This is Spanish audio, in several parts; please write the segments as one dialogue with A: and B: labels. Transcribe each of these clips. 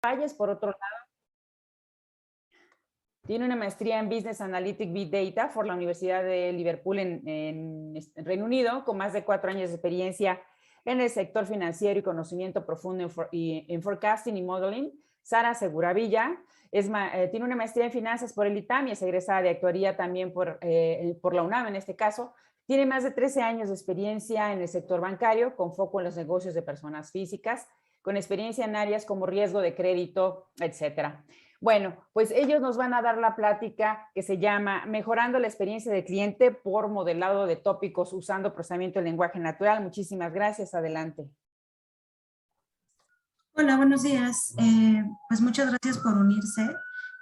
A: Valles, por otro lado, tiene una maestría en Business Analytics Big Data por la Universidad de Liverpool en Reino Unido, con más de 4 años de experiencia en el sector financiero y conocimiento profundo en forecasting y modeling. Sara Seguravilla tiene una maestría en finanzas por el ITAM y es egresada de actuaría también por la UNAM en este caso. Tiene más de 13 años de experiencia en el sector bancario, con foco en los negocios de personas físicas, con experiencia en áreas como riesgo de crédito, etcétera. Bueno, pues ellos nos van a dar la plática que se llama Mejorando la experiencia del cliente por modelado de tópicos usando procesamiento del lenguaje natural. Muchísimas gracias. Adelante.
B: Hola, buenos días. Pues muchas gracias por unirse.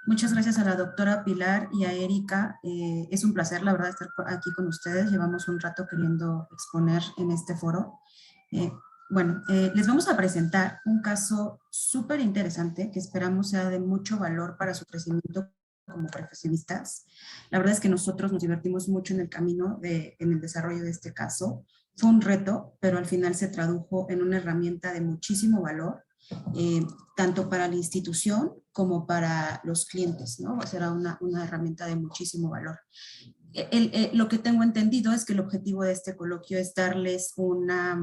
B: Muchas gracias a la doctora Pilar y a Erika. Es un placer, la verdad, estar aquí con ustedes. Llevamos un rato queriendo exponer en este foro. Les vamos a presentar un caso súper interesante que esperamos sea de mucho valor para su crecimiento como profesionistas. La verdad es que nosotros nos divertimos mucho en el camino, en el desarrollo de este caso. Fue un reto, pero al final se tradujo en una herramienta de muchísimo valor, tanto para la institución como para los clientes, ¿no? Será una herramienta de muchísimo valor. Lo que tengo entendido es que el objetivo de este coloquio es darles una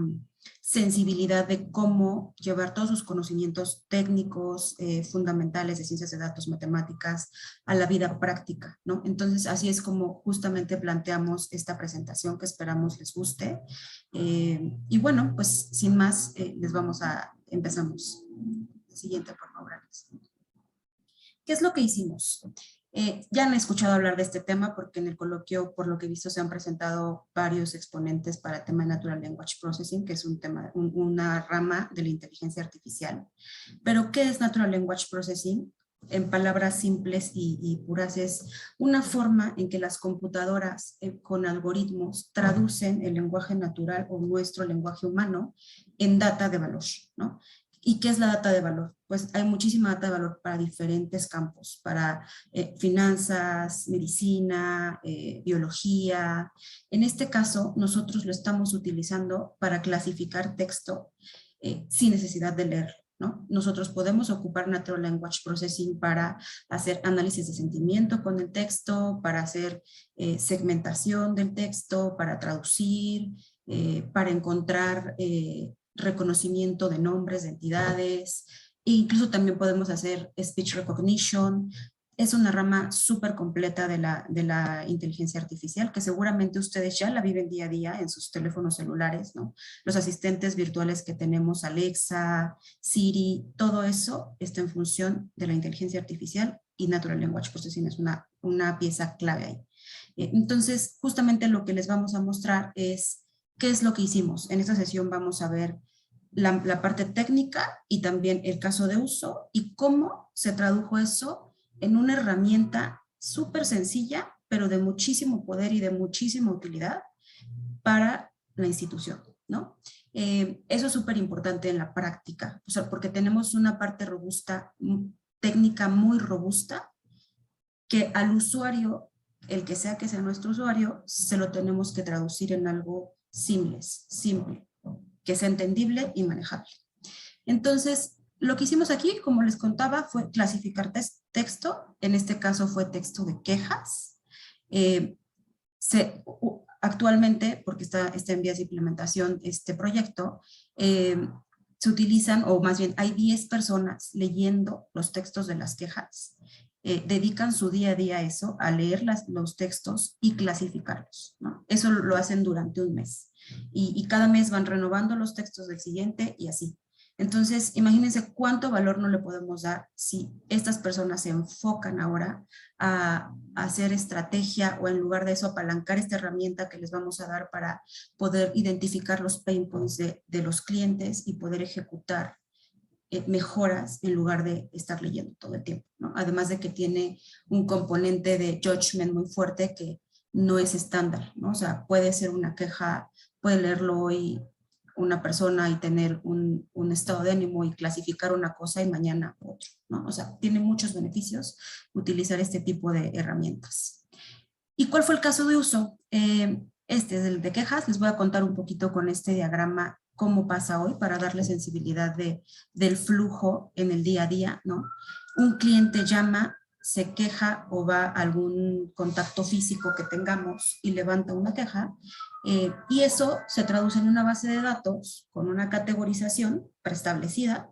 B: sensibilidad de cómo llevar todos sus conocimientos técnicos, fundamentales de ciencias de datos, matemáticas, a la vida práctica, ¿no? Entonces, así es como justamente planteamos esta presentación que esperamos les guste. Y bueno, pues sin más, empezamos. Siguiente, por favor. ¿Qué es lo que hicimos? Ya han escuchado hablar de este tema porque en el coloquio, por lo que he visto, se han presentado varios exponentes para el tema de Natural Language Processing, que es una rama de la inteligencia artificial. Pero, ¿qué es Natural Language Processing? En palabras simples y puras, es una forma en que las computadoras con algoritmos traducen el lenguaje natural o nuestro lenguaje humano en data de valor, ¿no? ¿Y qué es la data de valor? Pues hay muchísima data de valor para diferentes campos, para finanzas, medicina, biología. En este caso, nosotros lo estamos utilizando para clasificar texto sin necesidad de leerlo, ¿no? Nosotros podemos ocupar Natural Language Processing para hacer análisis de sentimiento con el texto, para hacer segmentación del texto, para traducir, para encontrar reconocimiento de nombres, de entidades, e incluso también podemos hacer speech recognition. Es una rama súper completa de la inteligencia artificial que seguramente ustedes ya la viven día a día en sus teléfonos celulares, ¿no? Los asistentes virtuales que tenemos, Alexa, Siri, todo eso está en función de la inteligencia artificial y Natural Language Processing es una pieza clave ahí. Entonces, justamente lo que les vamos a mostrar es qué es lo que hicimos. En esta sesión vamos a ver la parte técnica y también el caso de uso y cómo se tradujo eso en una herramienta súper sencilla, pero de muchísimo poder y de muchísima utilidad para la institución, ¿no? Eso es súper importante en la práctica, o sea, porque tenemos una parte robusta, técnica muy robusta, que al usuario, el que sea nuestro usuario, se lo tenemos que traducir en algo simple, que sea entendible y manejable. Entonces, lo que hicimos aquí, como les contaba, fue clasificar texto. En este caso fue texto de quejas. Actualmente, porque está en vías de implementación este proyecto, se utilizan, o más bien hay 10 personas leyendo los textos de las quejas. Dedican su día a día a eso, a leer los textos y clasificarlos, ¿no? Eso lo hacen durante un mes. Y cada mes van renovando los textos del siguiente y así. Entonces, imagínense cuánto valor no le podemos dar si estas personas se enfocan ahora a hacer estrategia o en lugar de eso apalancar esta herramienta que les vamos a dar para poder identificar los pain points de los clientes y poder ejecutar mejoras en lugar de estar leyendo todo el tiempo, ¿no? Además de que tiene un componente de judgment muy fuerte que no es estándar, ¿no? O sea, puede ser una queja, puede leerlo hoy una persona y tener un estado de ánimo y clasificar una cosa y mañana otro, ¿no? O sea, tiene muchos beneficios utilizar este tipo de herramientas. ¿Y cuál fue el caso de uso? Este es el de quejas. Les voy a contar un poquito con este diagrama cómo pasa hoy para darle sensibilidad del flujo en el día a día, ¿no? Un cliente llama, se queja o va a algún contacto físico que tengamos y levanta una queja, y eso se traduce en una base de datos con una categorización preestablecida.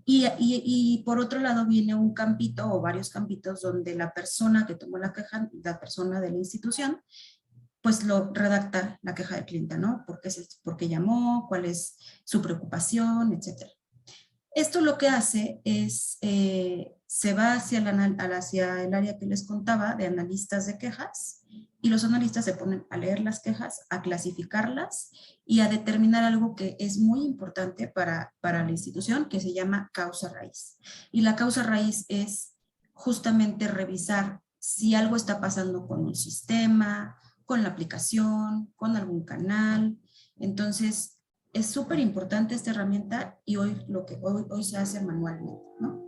B: Y por otro lado viene un campito o varios campitos donde la persona que tomó la queja, la persona de la institución, pues lo redacta la queja del cliente, ¿no? ¿Por qué llamó? ¿Cuál es su preocupación? Etcétera. Esto lo que hace es, se va hacia el área que les contaba de analistas de quejas, y los analistas se ponen a leer las quejas, a clasificarlas y a determinar algo que es muy importante para la institución, que se llama causa raíz. Y la causa raíz es justamente revisar si algo está pasando con un sistema, con la aplicación, con algún canal. Entonces, es súper importante esta herramienta, y hoy se hace manualmente, ¿no?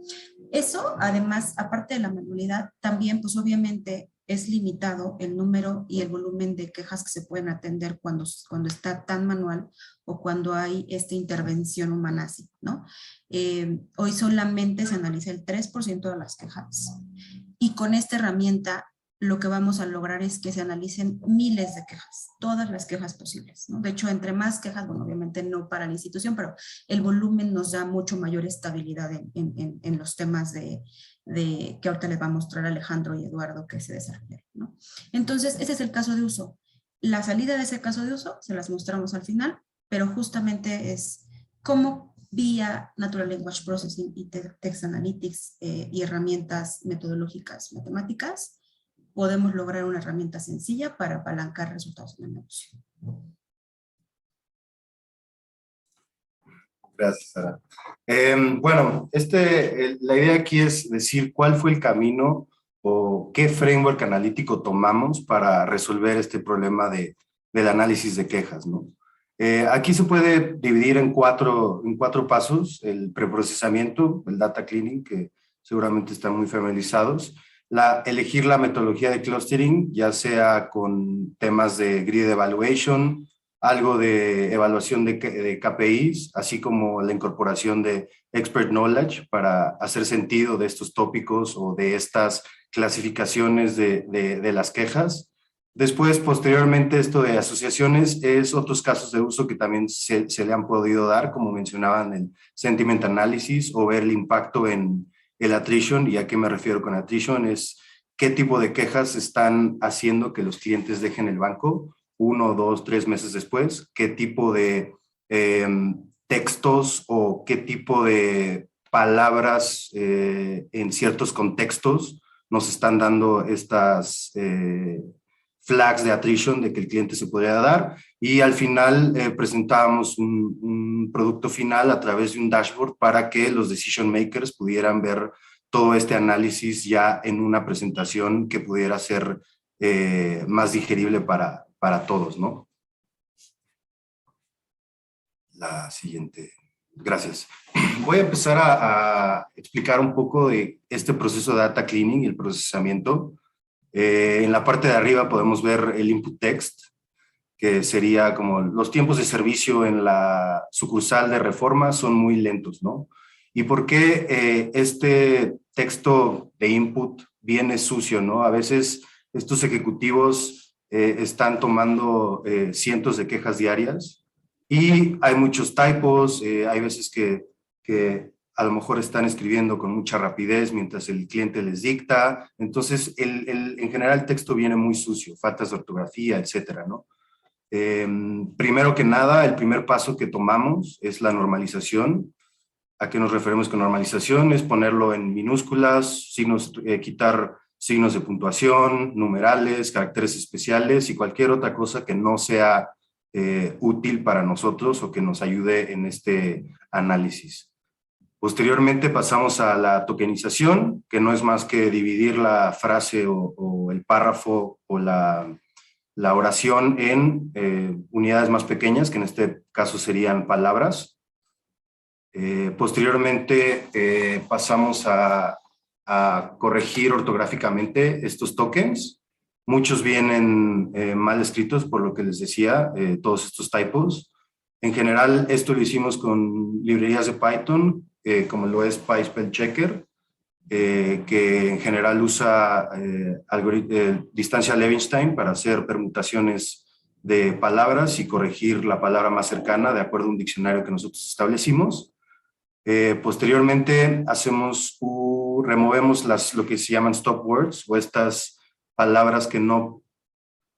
B: Eso, además, aparte de la manualidad, también, pues obviamente, es limitado el número y el volumen de quejas que se pueden atender cuando está tan manual o cuando hay esta intervención humana así, ¿no? Hoy solamente se analiza el 3% de las quejas, y con esta herramienta lo que vamos a lograr es que se analicen miles de quejas, todas las quejas posibles, ¿no? De hecho, entre más quejas, bueno, obviamente no para la institución, pero el volumen nos da mucho mayor estabilidad en los temas que ahorita les va a mostrar Alejandro y Eduardo que se desarrollan, ¿no? Entonces, ese es el caso de uso. La salida de ese caso de uso se las mostramos al final, pero justamente es cómo vía Natural Language Processing y Text Analytics y herramientas metodológicas matemáticas podemos lograr una herramienta sencilla para apalancar resultados en el negocio.
C: Gracias, Sara. Bueno, la idea aquí es decir cuál fue el camino o qué framework analítico tomamos para resolver este problema del análisis de quejas, ¿no? Aquí se puede dividir en cuatro pasos: el preprocesamiento, el data cleaning, que seguramente están muy familiarizados; elegir la metodología de clustering, ya sea con temas de grid evaluation, algo de evaluación de KPIs, así como la incorporación de expert knowledge para hacer sentido de estos tópicos o de estas clasificaciones de las quejas. Después, posteriormente, esto de asociaciones es otros casos de uso que también se le han podido dar, como mencionaban, el sentiment analysis o ver el impacto en el attrition. ¿Y a qué me refiero con attrition? Es qué tipo de quejas están haciendo que los clientes dejen el banco 1, 2, 3 meses después, qué tipo de textos o qué tipo de palabras en ciertos contextos nos están dando estas flags de attrition de que el cliente se podría dar. Y al final presentábamos un producto final a través de un dashboard para que los decision makers pudieran ver todo este análisis ya en una presentación que pudiera ser más digerible para todos, ¿no? La siguiente. Gracias. Voy a empezar a explicar un poco de este proceso de data cleaning y el procesamiento. En la parte de arriba podemos ver el input text, que sería como los tiempos de servicio en la sucursal de Reforma son muy lentos, ¿no? ¿Y por qué este texto de input viene sucio, ¿no? A veces estos ejecutivos están tomando cientos de quejas diarias y hay muchos typos, hay veces que a lo mejor están escribiendo con mucha rapidez mientras el cliente les dicta. Entonces, en general el texto viene muy sucio, faltas de ortografía, etcétera, ¿no? Primero que nada, el primer paso que tomamos es la normalización. ¿A qué nos referimos con normalización? Es ponerlo en minúsculas, quitar signos de puntuación, numerales, caracteres especiales y cualquier otra cosa que no sea útil para nosotros o que nos ayude en este análisis. Posteriormente pasamos a la tokenización, que no es más que dividir la frase o el párrafo o la oración en unidades más pequeñas, que en este caso serían palabras. Posteriormente pasamos a corregir ortográficamente estos tokens. Muchos vienen mal escritos, por lo que les decía, todos estos typos. En general, esto lo hicimos con librerías de Python, como lo es PySpellChecker, que en general usa distancia Levenshtein para hacer permutaciones de palabras y corregir la palabra más cercana de acuerdo a un diccionario que nosotros establecimos. Posteriormente removemos lo que se llaman stop words, o estas palabras que no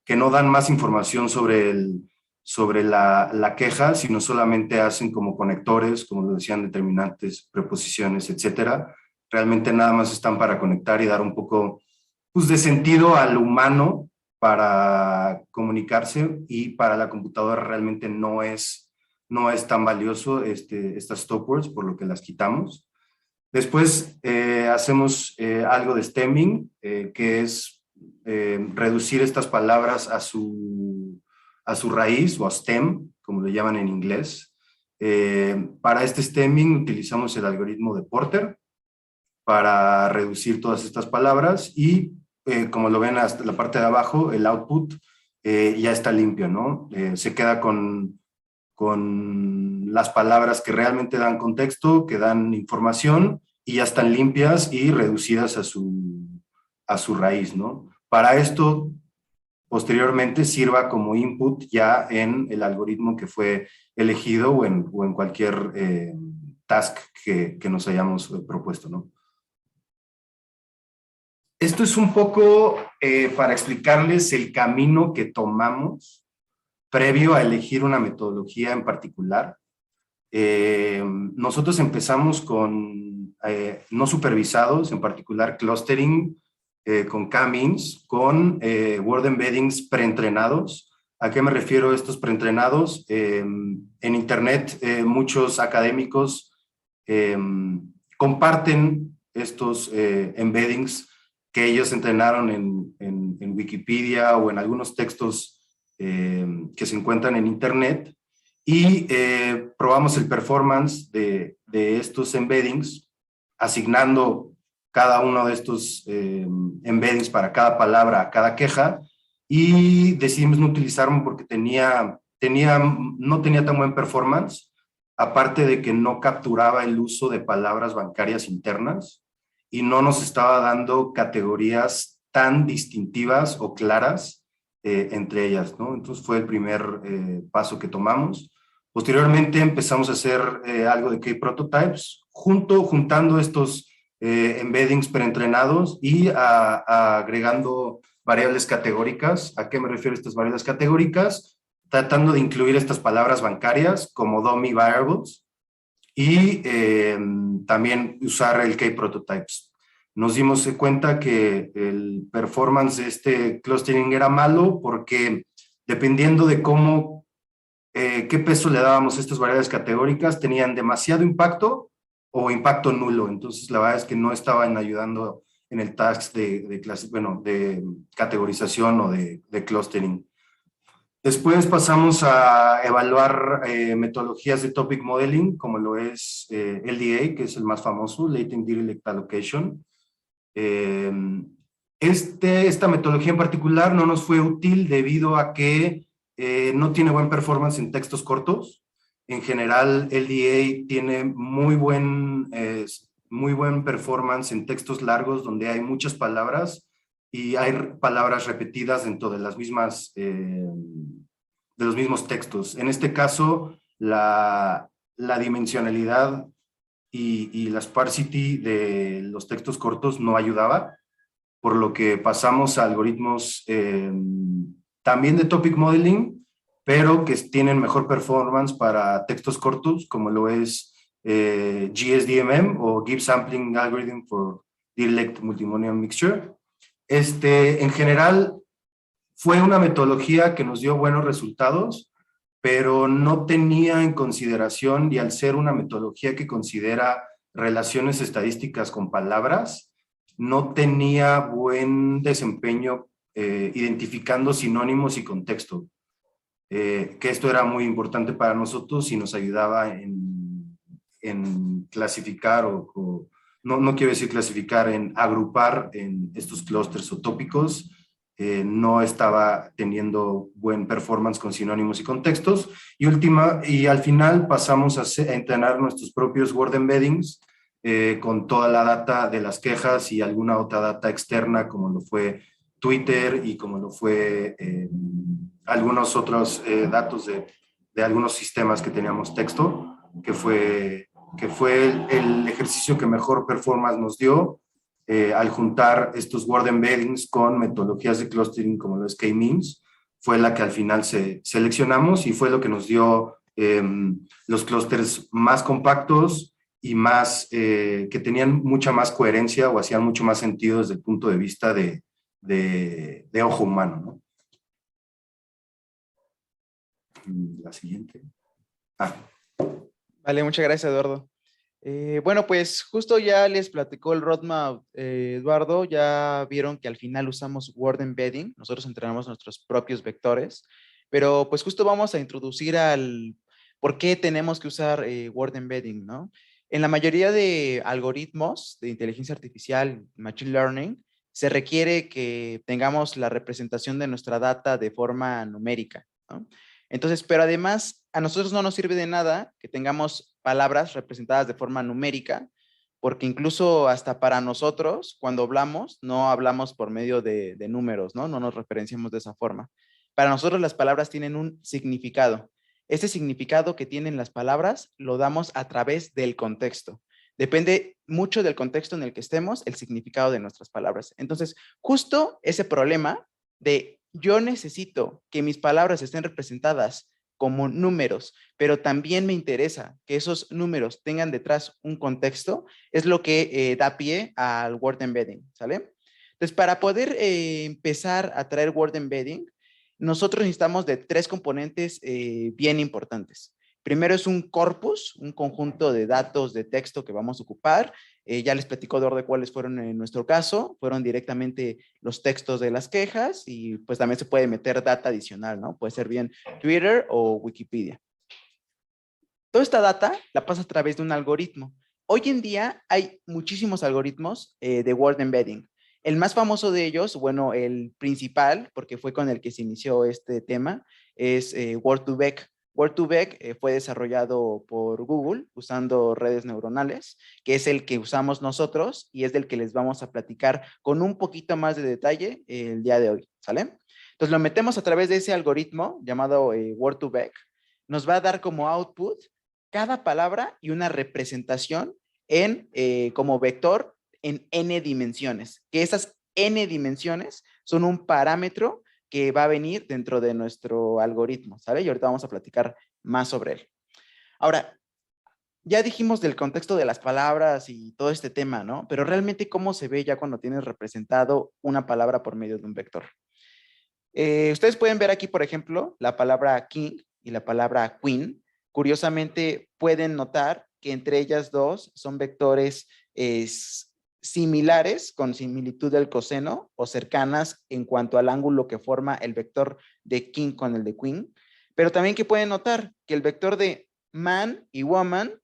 C: dan más información sobre la queja, sino solamente hacen como conectores, como lo decían, determinantes, preposiciones, etcétera. Realmente nada más están para conectar y dar un poco, pues, de sentido al humano para comunicarse, y para la computadora realmente no es tan valioso estas stop words, por lo que las quitamos. Después hacemos algo de stemming, que es reducir estas palabras a su raíz, o a stem, como le llaman en inglés. Para este stemming utilizamos el algoritmo de Porter para reducir todas estas palabras, y como lo ven hasta la parte de abajo, el output ya está limpio, ¿no? Se queda con las palabras que realmente dan contexto, que dan información, y ya están limpias y reducidas a su raíz, ¿no? Para esto, posteriormente, sirva como input ya en el algoritmo que fue elegido, o en cualquier task que nos hayamos propuesto, ¿no? Esto es un poco para explicarles el camino que tomamos previo a elegir una metodología en particular. Nosotros empezamos con no supervisados, en particular clustering con K-means, con word embeddings preentrenados. ¿A qué me refiero estos preentrenados? En Internet muchos académicos comparten estos embeddings que ellos entrenaron en Wikipedia o en algunos textos que se encuentran en Internet, y probamos el performance de estos embeddings, asignando cada uno de estos embeddings para cada palabra, a cada queja, y decidimos no utilizarlo porque no tenía tan buen performance, aparte de que no capturaba el uso de palabras bancarias internas y no nos estaba dando categorías tan distintivas o claras entre ellas, ¿no? Entonces fue el primer paso que tomamos. Posteriormente empezamos a hacer algo de K-prototypes, juntando estos embeddings preentrenados y agregando variables categóricas. ¿A qué me refiero estas variables categóricas? Tratando de incluir estas palabras bancarias como dummy variables, y también usar el K-prototypes. Nos dimos cuenta que el performance de este clustering era malo porque, dependiendo de qué peso le dábamos a estas variables categóricas, tenían demasiado impacto o impacto nulo. Entonces, la verdad es que no estaban ayudando en el task de categorización o de clustering. Después pasamos a evaluar metodologías de topic modeling, como lo es LDA, que es el más famoso, Latent Direct Allocation. Esta metodología en particular no nos fue útil debido a que no tiene buen performance en textos cortos. En general, LDA tiene muy buen performance en textos largos donde hay muchas palabras y hay palabras repetidas dentro de los mismos textos. En este caso, la dimensionalidad y la sparsity de los textos cortos no ayudaba, por lo que pasamos a algoritmos también de topic modeling, pero que tienen mejor performance para textos cortos, como lo es GSDMM, o Give Sampling Algorithm for Direct Multimodal Mixture. En general, fue una metodología que nos dio buenos resultados, pero no tenía en consideración, y al ser una metodología que considera relaciones estadísticas con palabras, no tenía buen desempeño identificando sinónimos y contexto, que esto era muy importante para nosotros y nos ayudaba en clasificar no quiero decir clasificar, en agrupar en estos clústeres o tópicos no estaba teniendo buen performance con sinónimos y contextos. Y al final pasamos a entrenar nuestros propios word embeddings con toda la data de las quejas y alguna otra data externa, como lo fue Twitter y como lo fue algunos otros datos de algunos sistemas que teníamos texto, que fue el ejercicio que mejor performance nos dio al juntar estos word embeddings con metodologías de clustering como los K-means. Fue la que al final seleccionamos y fue lo que nos dio los clústeres más compactos y más, que tenían mucha más coherencia o hacían mucho más sentido desde el punto de vista de ojo humano, ¿no? La siguiente.
D: Vale, muchas gracias, Eduardo. Bueno, pues justo ya les platicó el roadmap, Eduardo. Ya vieron que al final usamos word embedding. Nosotros entrenamos nuestros propios vectores, pero pues justo vamos a introducir al por qué tenemos que usar word embedding, ¿no? En la mayoría de algoritmos de inteligencia artificial, machine learning, se requiere que tengamos la representación de nuestra data de forma numérica, ¿no? Entonces, pero además a nosotros no nos sirve de nada que tengamos palabras representadas de forma numérica, porque incluso hasta para nosotros, cuando hablamos, no hablamos por medio de números, ¿no? No nos referenciamos de esa forma. Para nosotros las palabras tienen un significado. Ese significado que tienen las palabras lo damos a través del contexto. Depende mucho del contexto en el que estemos, el significado de nuestras palabras. Entonces, justo ese problema de yo necesito que mis palabras estén representadas como números, pero también me interesa que esos números tengan detrás un contexto, es lo que da pie al word embedding, ¿sale? Entonces, para poder empezar a traer word embedding, nosotros necesitamos de 3 componentes bien importantes. Primero es un corpus, un conjunto de datos de texto que vamos a ocupar. Ya les platico de cuáles fueron en nuestro caso. Fueron directamente los textos de las quejas y pues también se puede meter data adicional, ¿no? Puede ser bien Twitter o Wikipedia. Toda esta data la pasa a través de un algoritmo. Hoy en día hay muchísimos algoritmos de word embedding. El más famoso de ellos, bueno, el principal, porque fue con el que se inició este tema, es Word2Vec. Word2Vec fue desarrollado por Google usando redes neuronales, que es el que usamos nosotros y es del que les vamos a platicar con un poquito más de detalle el día de hoy, ¿sale? Entonces lo metemos a través de ese algoritmo llamado Word2Vec. Nos va a dar como output cada palabra y una representación en como vector en n dimensiones, que esas n dimensiones son un parámetro que va a venir dentro de nuestro algoritmo, ¿sale? Y ahorita vamos a platicar más sobre él. Ahora, ya dijimos del contexto de las palabras y todo este tema, ¿no? Pero realmente, ¿cómo se ve ya cuando tienes representado una palabra por medio de un vector? Ustedes pueden ver aquí, por ejemplo, la palabra king y la palabra queen. Curiosamente, pueden notar que entre ellas dos son vectores similares, con similitud del coseno, o cercanas en cuanto al ángulo que forma el vector de king con el de queen. Pero también que pueden notar que el vector de man y woman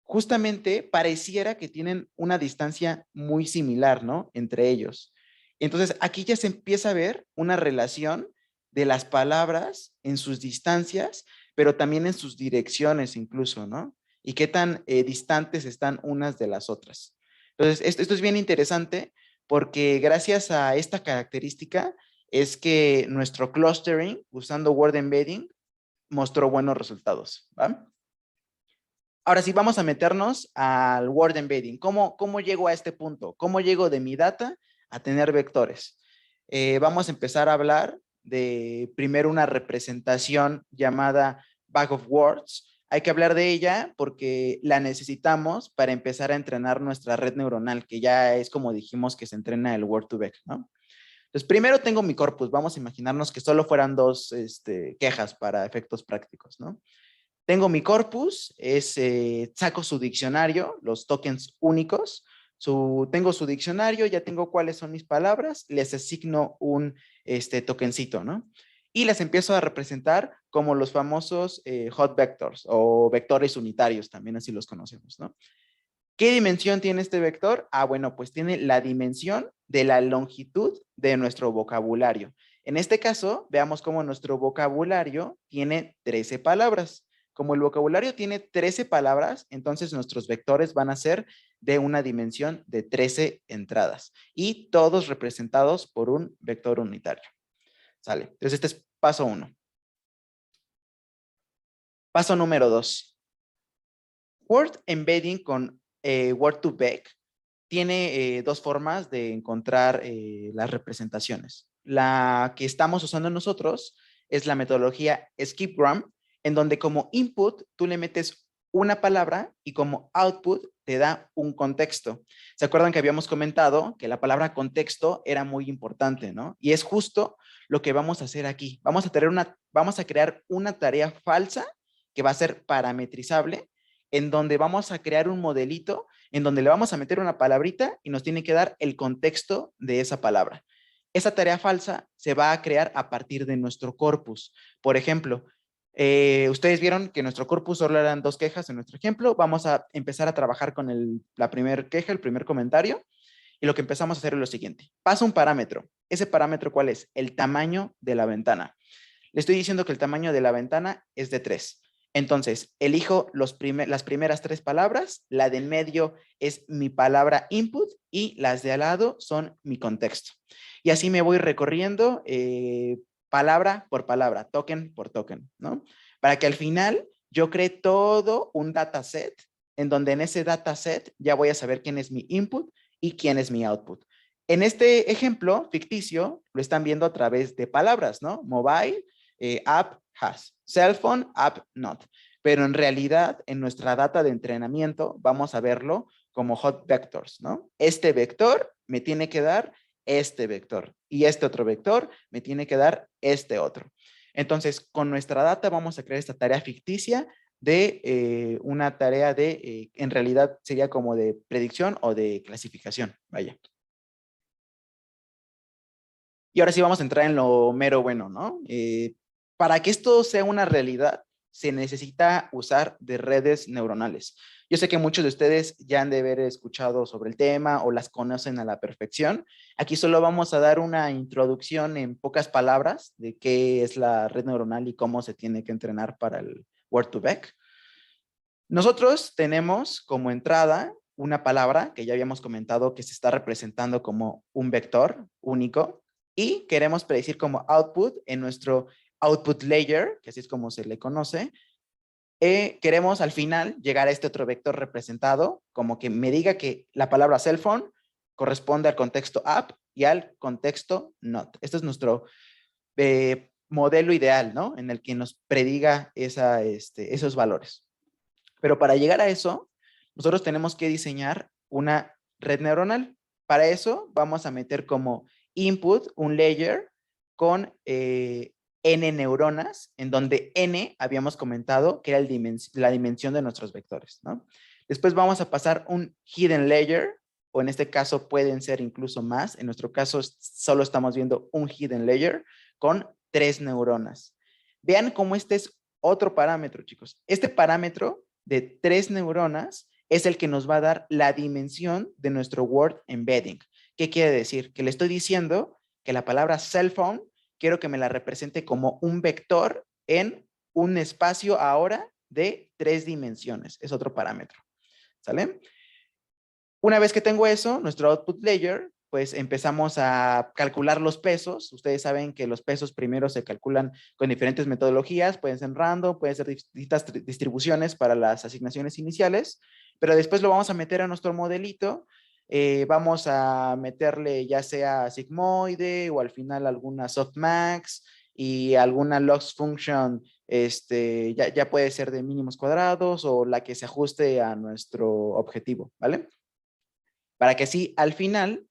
D: justamente pareciera que tienen una distancia muy similar, ¿no? Entre ellos. Entonces, aquí ya se empieza a ver una relación de las palabras en sus distancias, pero también en sus direcciones incluso, ¿no? Y qué tan distantes están unas de las otras. Entonces, esto es bien interesante porque gracias a esta característica es que nuestro clustering usando word embedding mostró buenos resultados, ¿va? Ahora sí, vamos a meternos al word embedding. ¿Cómo llego a este punto? ¿Cómo llego de mi data a tener vectores? Vamos a empezar a hablar de primero una representación llamada bag of words. Hay que hablar de ella porque la necesitamos para empezar a entrenar nuestra red neuronal, que ya es como dijimos que se entrena el Word2Vec, ¿no? Entonces, primero tengo mi corpus. Vamos a imaginarnos que solo fueran 2 quejas para efectos prácticos, ¿no? Tengo mi corpus, saco su diccionario, los tokens únicos, tengo su diccionario, ya tengo cuáles son mis palabras, les asigno un tokencito, ¿no? Y las empiezo a representar como los famosos hot vectors o vectores unitarios, también así los conocemos, ¿no? ¿Qué dimensión tiene este vector? Ah, bueno, pues tiene la dimensión de la longitud de nuestro vocabulario. En este caso, veamos cómo nuestro vocabulario tiene 13 palabras. Como el vocabulario tiene 13 palabras, entonces nuestros vectores van a ser de una dimensión de 13 entradas y todos representados por un vector unitario. ¿Sale? Entonces este es paso 1. Paso número 2. Word Embedding con Word2Vec tiene dos formas de encontrar las representaciones. La que estamos usando nosotros es la metodología Skipgram, en donde como input tú le metes una palabra y como output te da un contexto. ¿Se acuerdan que habíamos comentado que la palabra contexto era muy importante, ¿no? Y es justo lo que vamos a hacer aquí. Vamos a crear una tarea falsa que va a ser parametrizable, en donde vamos a crear un modelito en donde le vamos a meter una palabrita y nos tiene que dar el contexto de esa palabra. Esa tarea falsa se va a crear a partir de nuestro corpus. Por ejemplo, ustedes vieron que nuestro corpus solo eran 2 quejas en nuestro ejemplo. Vamos a empezar a trabajar con la primera queja, el primer comentario. Y lo que empezamos a hacer es lo siguiente. Pasa un parámetro. ¿Ese parámetro cuál es? El tamaño de la ventana. Le estoy diciendo que el tamaño de la ventana es de 3. Entonces, elijo las primeras 3 palabras, la de en medio es mi palabra input y las de al lado son mi contexto. Y así me voy recorriendo palabra por palabra, token por token, ¿no? Para que al final yo cree todo un dataset, en donde en ese dataset ya voy a saber quién es mi input y quién es mi output. En este ejemplo ficticio, lo están viendo a través de palabras, ¿no? Mobile, app, has. Cell phone, app, not. Pero en realidad, en nuestra data de entrenamiento, vamos a verlo como hot vectors, ¿no? Este vector me tiene que dar este vector y este otro vector me tiene que dar este otro. Entonces, con nuestra data vamos a crear esta tarea ficticia de una tarea de, en realidad sería como de predicción o de clasificación, vaya. Y ahora sí vamos a entrar en lo mero bueno, ¿no? Para que esto sea una realidad, se necesita usar de redes neuronales. Yo sé que muchos de ustedes ya han de haber escuchado sobre el tema o las conocen a la perfección. Aquí solo vamos a dar una introducción en pocas palabras de qué es la red neuronal y cómo se tiene que entrenar para el Word2Vec. Nosotros tenemos como entrada una palabra que ya habíamos comentado que se está representando como un vector único y queremos predecir como output en nuestro output layer, que así es como se le conoce. Queremos al final llegar a este otro vector representado, como que me diga que la palabra cell phone corresponde al contexto app y al contexto not. Este es nuestro modelo ideal, ¿no? En el que nos prediga esos valores. Pero para llegar a eso, nosotros tenemos que diseñar una red neuronal. Para eso vamos a meter como input un layer con n neuronas, en donde n habíamos comentado que era la dimensión de nuestros vectores, ¿no? Después vamos a pasar un hidden layer, o en este caso pueden ser incluso más. En nuestro caso solo estamos viendo un hidden layer con 3 neuronas. Vean cómo este es otro parámetro, chicos. Este parámetro de 3 neuronas es el que nos va a dar la dimensión de nuestro word embedding. ¿Qué quiere decir? Que le estoy diciendo que la palabra cell phone quiero que me la represente como un vector en un espacio ahora de 3 dimensiones. Es otro parámetro. ¿Sale? Una vez que tengo eso, nuestro output layer, pues empezamos a calcular los pesos. Ustedes saben que los pesos primero se calculan con diferentes metodologías, pueden ser random, pueden ser distintas distribuciones para las asignaciones iniciales, pero después lo vamos a meter a nuestro modelito. Vamos a meterle ya sea sigmoide o al final alguna softmax y alguna loss function, ya puede ser de mínimos cuadrados o la que se ajuste a nuestro objetivo, ¿vale? Para que así al final,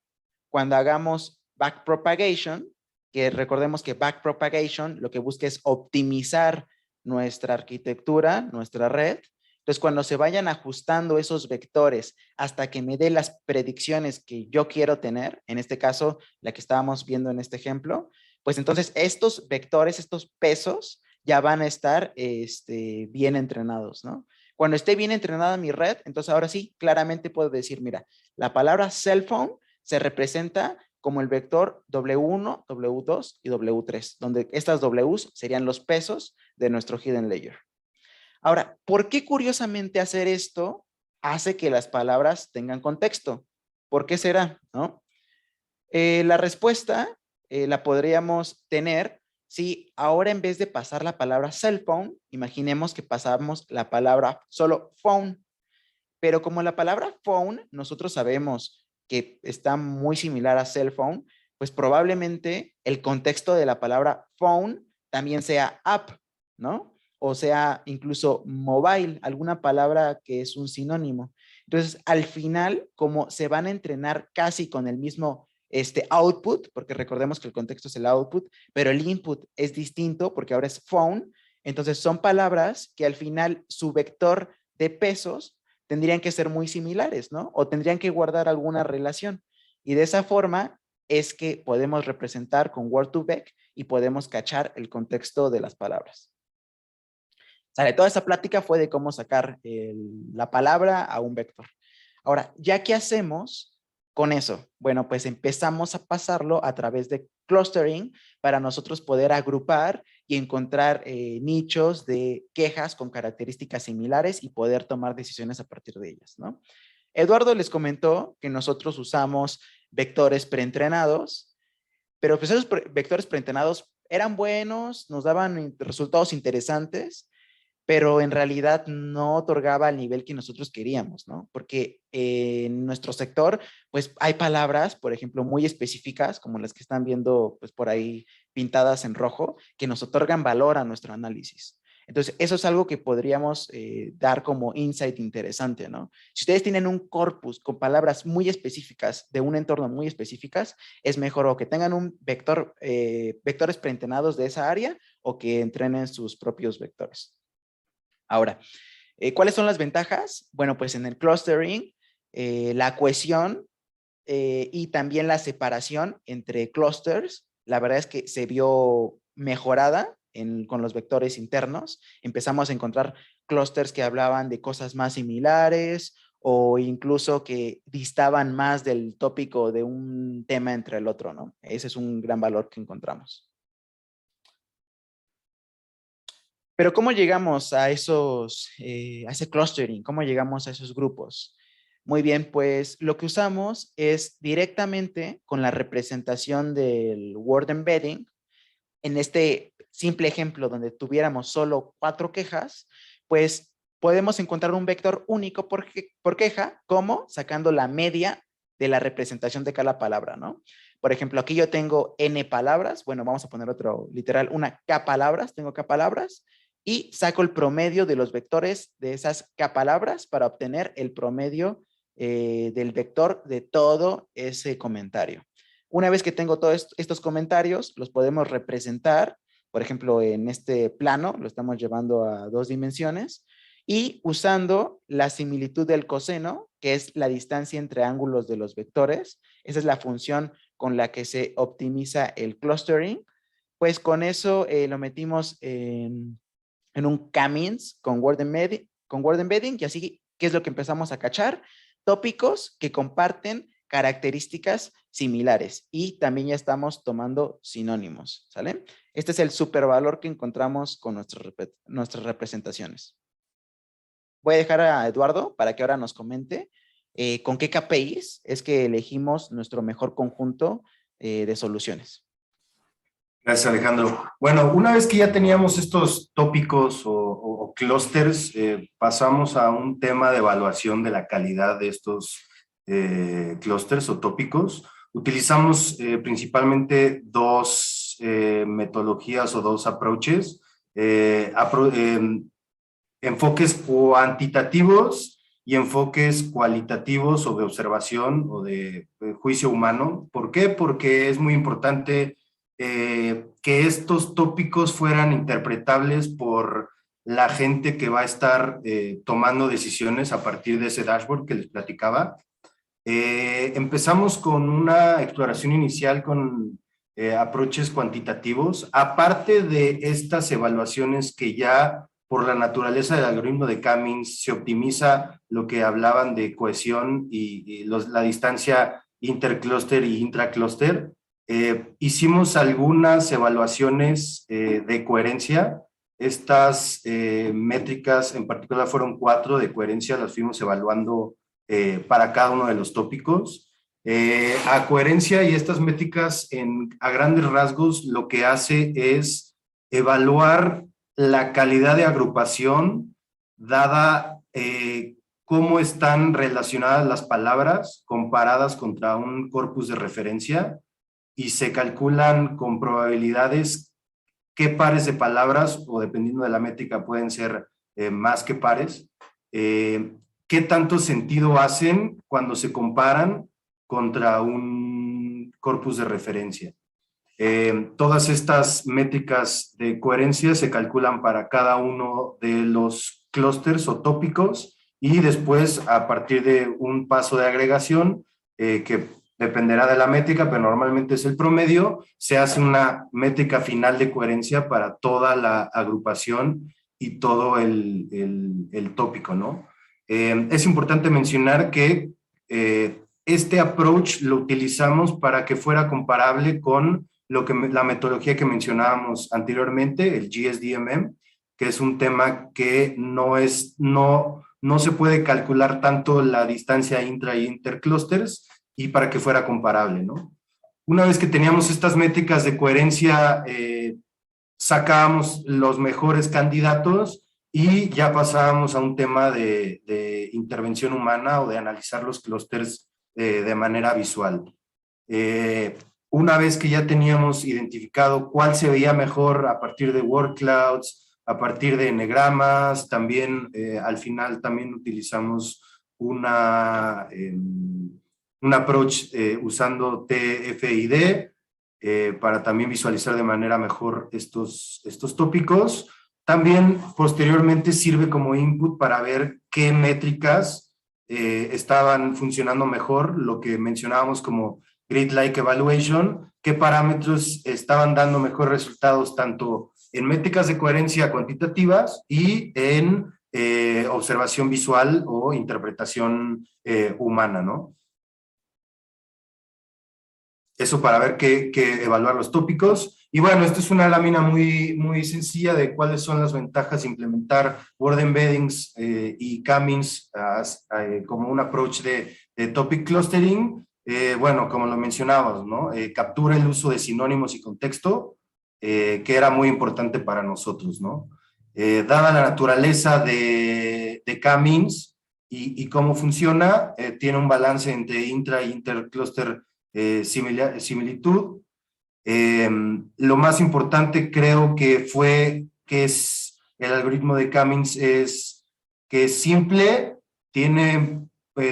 D: cuando hagamos backpropagation, que recordemos que backpropagation lo que busca es optimizar nuestra arquitectura, nuestra red. Entonces, cuando se vayan ajustando esos vectores hasta que me dé las predicciones que yo quiero tener, en este caso, la que estábamos viendo en este ejemplo, pues entonces estos vectores, estos pesos, ya van a estar bien entrenados, ¿no? Cuando esté bien entrenada mi red, entonces ahora sí, claramente puedo decir, mira, la palabra cell phone se representa como el vector W1, W2 y W3, donde estas Ws serían los pesos de nuestro hidden layer. Ahora, ¿por qué curiosamente hacer esto hace que las palabras tengan contexto? ¿Por qué será? ¿No? La respuesta la podríamos tener si ahora en vez de pasar la palabra cell phone, imaginemos que pasamos la palabra solo phone. Pero como la palabra phone, nosotros sabemos que está muy similar a cell phone, pues probablemente el contexto de la palabra phone también sea app, ¿no? O sea, incluso mobile, alguna palabra que es un sinónimo. Entonces, al final, como se van a entrenar casi con el mismo output, porque recordemos que el contexto es el output, pero el input es distinto porque ahora es phone, entonces son palabras que al final su vector de pesos tendrían que ser muy similares, ¿no? O tendrían que guardar alguna relación. Y de esa forma es que podemos representar con Word2Vec y podemos cachar el contexto de las palabras. ¿Sale? Toda esa plática fue de cómo sacar la palabra a un vector. Ahora, ¿ya qué hacemos con eso? Bueno, pues empezamos a pasarlo a través de clustering para nosotros poder agrupar y encontrar nichos de quejas con características similares y poder tomar decisiones a partir de ellas, ¿no? Eduardo les comentó que nosotros usamos vectores preentrenados, pero pues esos vectores preentrenados eran buenos, nos daban resultados interesantes, pero en realidad no otorgaba el nivel que nosotros queríamos, ¿no? Porque en nuestro sector, pues hay palabras, por ejemplo, muy específicas, como las que están viendo pues por ahí pintadas en rojo, que nos otorgan valor a nuestro análisis. Entonces, eso es algo que podríamos dar como insight interesante, ¿no? Si ustedes tienen un corpus con palabras muy específicas de un entorno muy específicas, es mejor o que tengan un vector, vectores preentrenados de esa área o que entrenen sus propios vectores. Ahora, ¿cuáles son las ventajas? Bueno, pues en el clustering, la cohesión y también la separación entre clusters, la verdad es que se vio mejorada con los vectores internos. Empezamos a encontrar clusters que hablaban de cosas más similares o incluso que distaban más del tópico de un tema entre el otro, ¿no? Ese es un gran valor que encontramos. Pero ¿cómo llegamos a esos, a ese clustering? ¿Cómo llegamos a esos grupos? Muy bien, pues lo que usamos es directamente con la representación del word embedding. En este simple ejemplo donde tuviéramos solo 4 quejas, pues podemos encontrar un vector único por queja, como sacando la media de la representación de cada palabra, ¿no? Por ejemplo, aquí yo tengo n palabras, bueno, vamos a poner otro literal, una k palabras, tengo k palabras, y saco el promedio de los vectores de esas k palabras para obtener el promedio del vector de todo ese comentario. Una vez que tengo todos estos comentarios, los podemos representar, por ejemplo, en este plano, lo estamos llevando a 2 dimensiones, y usando la similitud del coseno, que es la distancia entre ángulos de los vectores. Esa es la función con la que se optimiza el clustering. Pues con eso lo metimos en un k-means con word embedding, y así, ¿qué es lo que empezamos a cachar? Tópicos que comparten características similares y también ya estamos tomando sinónimos, ¿sale? Este es el supervalor que encontramos con nuestras representaciones. Voy a dejar a Eduardo para que ahora nos comente con qué KPIs es que elegimos nuestro mejor conjunto de soluciones.
C: Gracias, Alejandro. Bueno, una vez que ya teníamos estos tópicos o clústeres, pasamos a un tema de evaluación de la calidad de estos clústeres o tópicos. Utilizamos principalmente 2 metodologías o 2 approaches. Enfoques cuantitativos y enfoques cualitativos o de observación o de juicio humano. ¿Por qué? Porque es muy importante que estos tópicos fueran interpretables por la gente que va a estar tomando decisiones a partir de ese dashboard que les platicaba. Empezamos con una exploración inicial con approaches cuantitativos, aparte de estas evaluaciones que ya por la naturaleza del algoritmo de K-means, se optimiza lo que hablaban de cohesión y la distancia interclúster y intraclúster. Hicimos algunas evaluaciones de coherencia. Estas métricas en particular fueron 4 de coherencia, las fuimos evaluando para cada uno de los tópicos. A coherencia y estas métricas a grandes rasgos lo que hace es evaluar la calidad de agrupación dada cómo están relacionadas las palabras comparadas contra un corpus de referencia, y se calculan con probabilidades qué pares de palabras, o dependiendo de la métrica pueden ser más que pares, qué tanto sentido hacen cuando se comparan contra un corpus de referencia. Todas estas métricas de coherencia se calculan para cada uno de los clústeres o tópicos, y después, a partir de un paso de agregación, que dependerá de la métrica, pero normalmente es el promedio, se hace una métrica final de coherencia para toda la agrupación y todo el tópico, ¿no? Es importante mencionar que este approach lo utilizamos para que fuera comparable con la metodología que mencionábamos anteriormente, el GSDMM, que es un tema que no se puede calcular tanto la distancia intra y interclústeres, y para que fuera comparable, ¿no? Una vez que teníamos estas métricas de coherencia, sacábamos los mejores candidatos y ya pasábamos a un tema de intervención humana o de analizar los clústeres de manera visual. Una vez que ya teníamos identificado cuál se veía mejor a partir de word clouds, a partir de enegramas, también al final también utilizamos un approach usando TFID para también visualizar de manera mejor estos tópicos. También posteriormente sirve como input para ver qué métricas estaban funcionando mejor, lo que mencionábamos como grid-like evaluation, qué parámetros estaban dando mejores resultados tanto en métricas de coherencia cuantitativas y en observación visual o interpretación humana, ¿no? Eso para ver qué evaluar los tópicos. Y bueno, esta es una lámina muy, muy sencilla de cuáles son las ventajas de implementar word embeddings y K-means como un approach de topic clustering. Bueno, como lo mencionábamos, ¿no? Captura el uso de sinónimos y contexto, que era muy importante para nosotros, ¿no? Dada la naturaleza de K-means y cómo funciona, tiene un balance entre intra e intercluster similitud. Lo más importante creo que es el algoritmo de K-means, es que es simple, tiene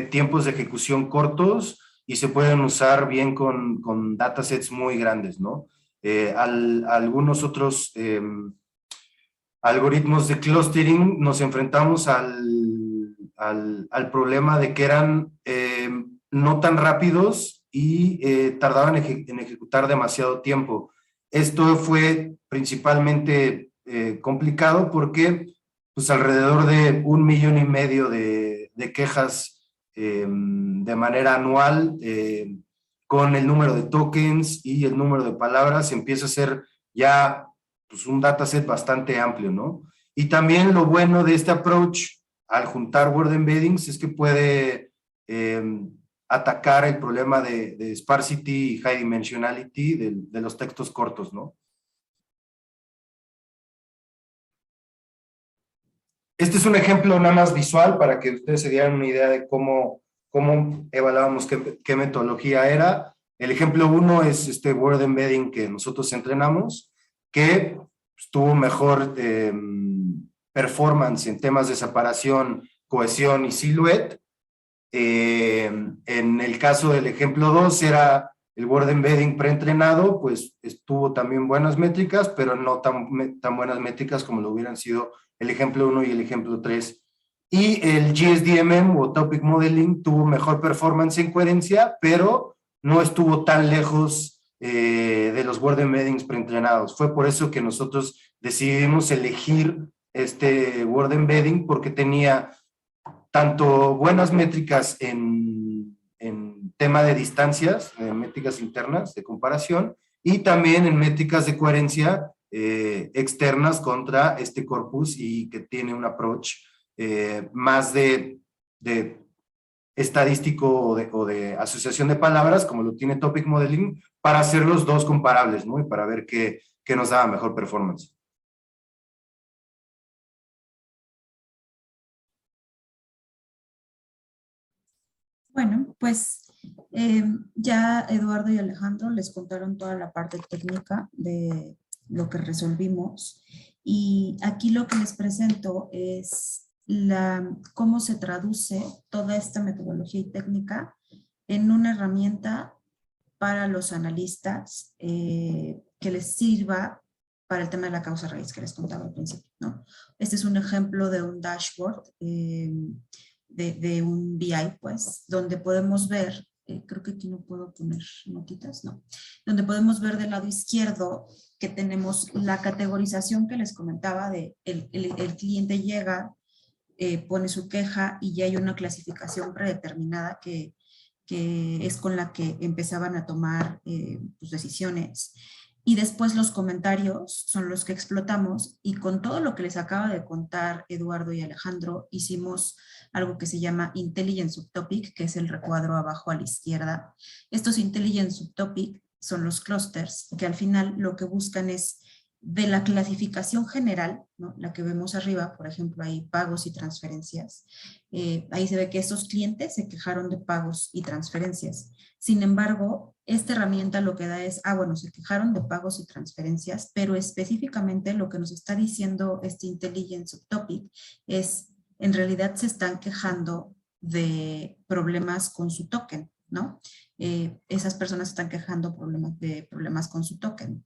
C: tiempos de ejecución cortos y se pueden usar bien con datasets muy grandes, ¿no? Algunos otros algoritmos de clustering nos enfrentamos al problema de que eran no tan rápidos y tardaban en ejecutar demasiado tiempo. Esto fue principalmente complicado porque pues, alrededor de 1,5 millones de quejas de manera anual, con el número de tokens y el número de palabras, empieza a ser ya pues, un dataset bastante amplio, ¿no? Y también lo bueno de este approach al juntar word embeddings es que puede atacar el problema de sparsity y high dimensionality de los textos cortos, ¿no? Este es un ejemplo nada más visual para que ustedes se dieran una idea de cómo evaluábamos qué metodología era. El ejemplo 1 es este word embedding que nosotros entrenamos, que tuvo mejor performance en temas de separación, cohesión y silhouette. En el caso del ejemplo 2 era el word embedding preentrenado, pues tuvo también buenas métricas, pero no tan buenas métricas como lo hubieran sido el ejemplo 1 y el ejemplo 3. Y el GSDMM o Topic Modeling tuvo mejor performance en coherencia, pero no estuvo tan lejos de los word embeddings preentrenados. Fue por eso que nosotros decidimos elegir este Word Embedding porque tenía tanto buenas métricas en tema de distancias, métricas internas de comparación, y también en métricas de coherencia externas contra este corpus, y que tiene un approach más de estadístico o de asociación de palabras, como lo tiene Topic Modeling, para hacer los dos comparables, ¿no? Y para ver qué nos daba mejor performance.
B: Bueno, pues ya Eduardo y Alejandro les contaron toda la parte técnica de lo que resolvimos, y aquí lo que les presento es cómo se traduce toda esta metodología y técnica en una herramienta para los analistas que les sirva para el tema de la causa raíz que les contaba al principio, ¿no? Este es un ejemplo de un dashboard de un BI, pues, donde podemos ver, creo que aquí no puedo poner notitas, no, donde podemos ver del lado izquierdo que tenemos la categorización que les comentaba de el cliente llega, pone su queja y ya hay una clasificación predeterminada que es con la que empezaban a tomar pues, decisiones. Y después los comentarios son los que explotamos, y con todo lo que les acaba de contar Eduardo y Alejandro, hicimos algo que se llama Intelligent Subtopic, que es el recuadro abajo a la izquierda. Estos Intelligent Subtopic son los clusters, que al final lo que buscan es de la clasificación general, ¿no? La que vemos arriba, por ejemplo, hay pagos y transferencias. Ahí se ve que estos clientes se quejaron de pagos y transferencias. Sin embargo, esta herramienta lo que da es, bueno, se quejaron de pagos y transferencias, pero específicamente lo que nos está diciendo este Intelligent Subtopic es, en realidad se están quejando de problemas con su token, ¿no? Esas personas están quejando de problemas con su token.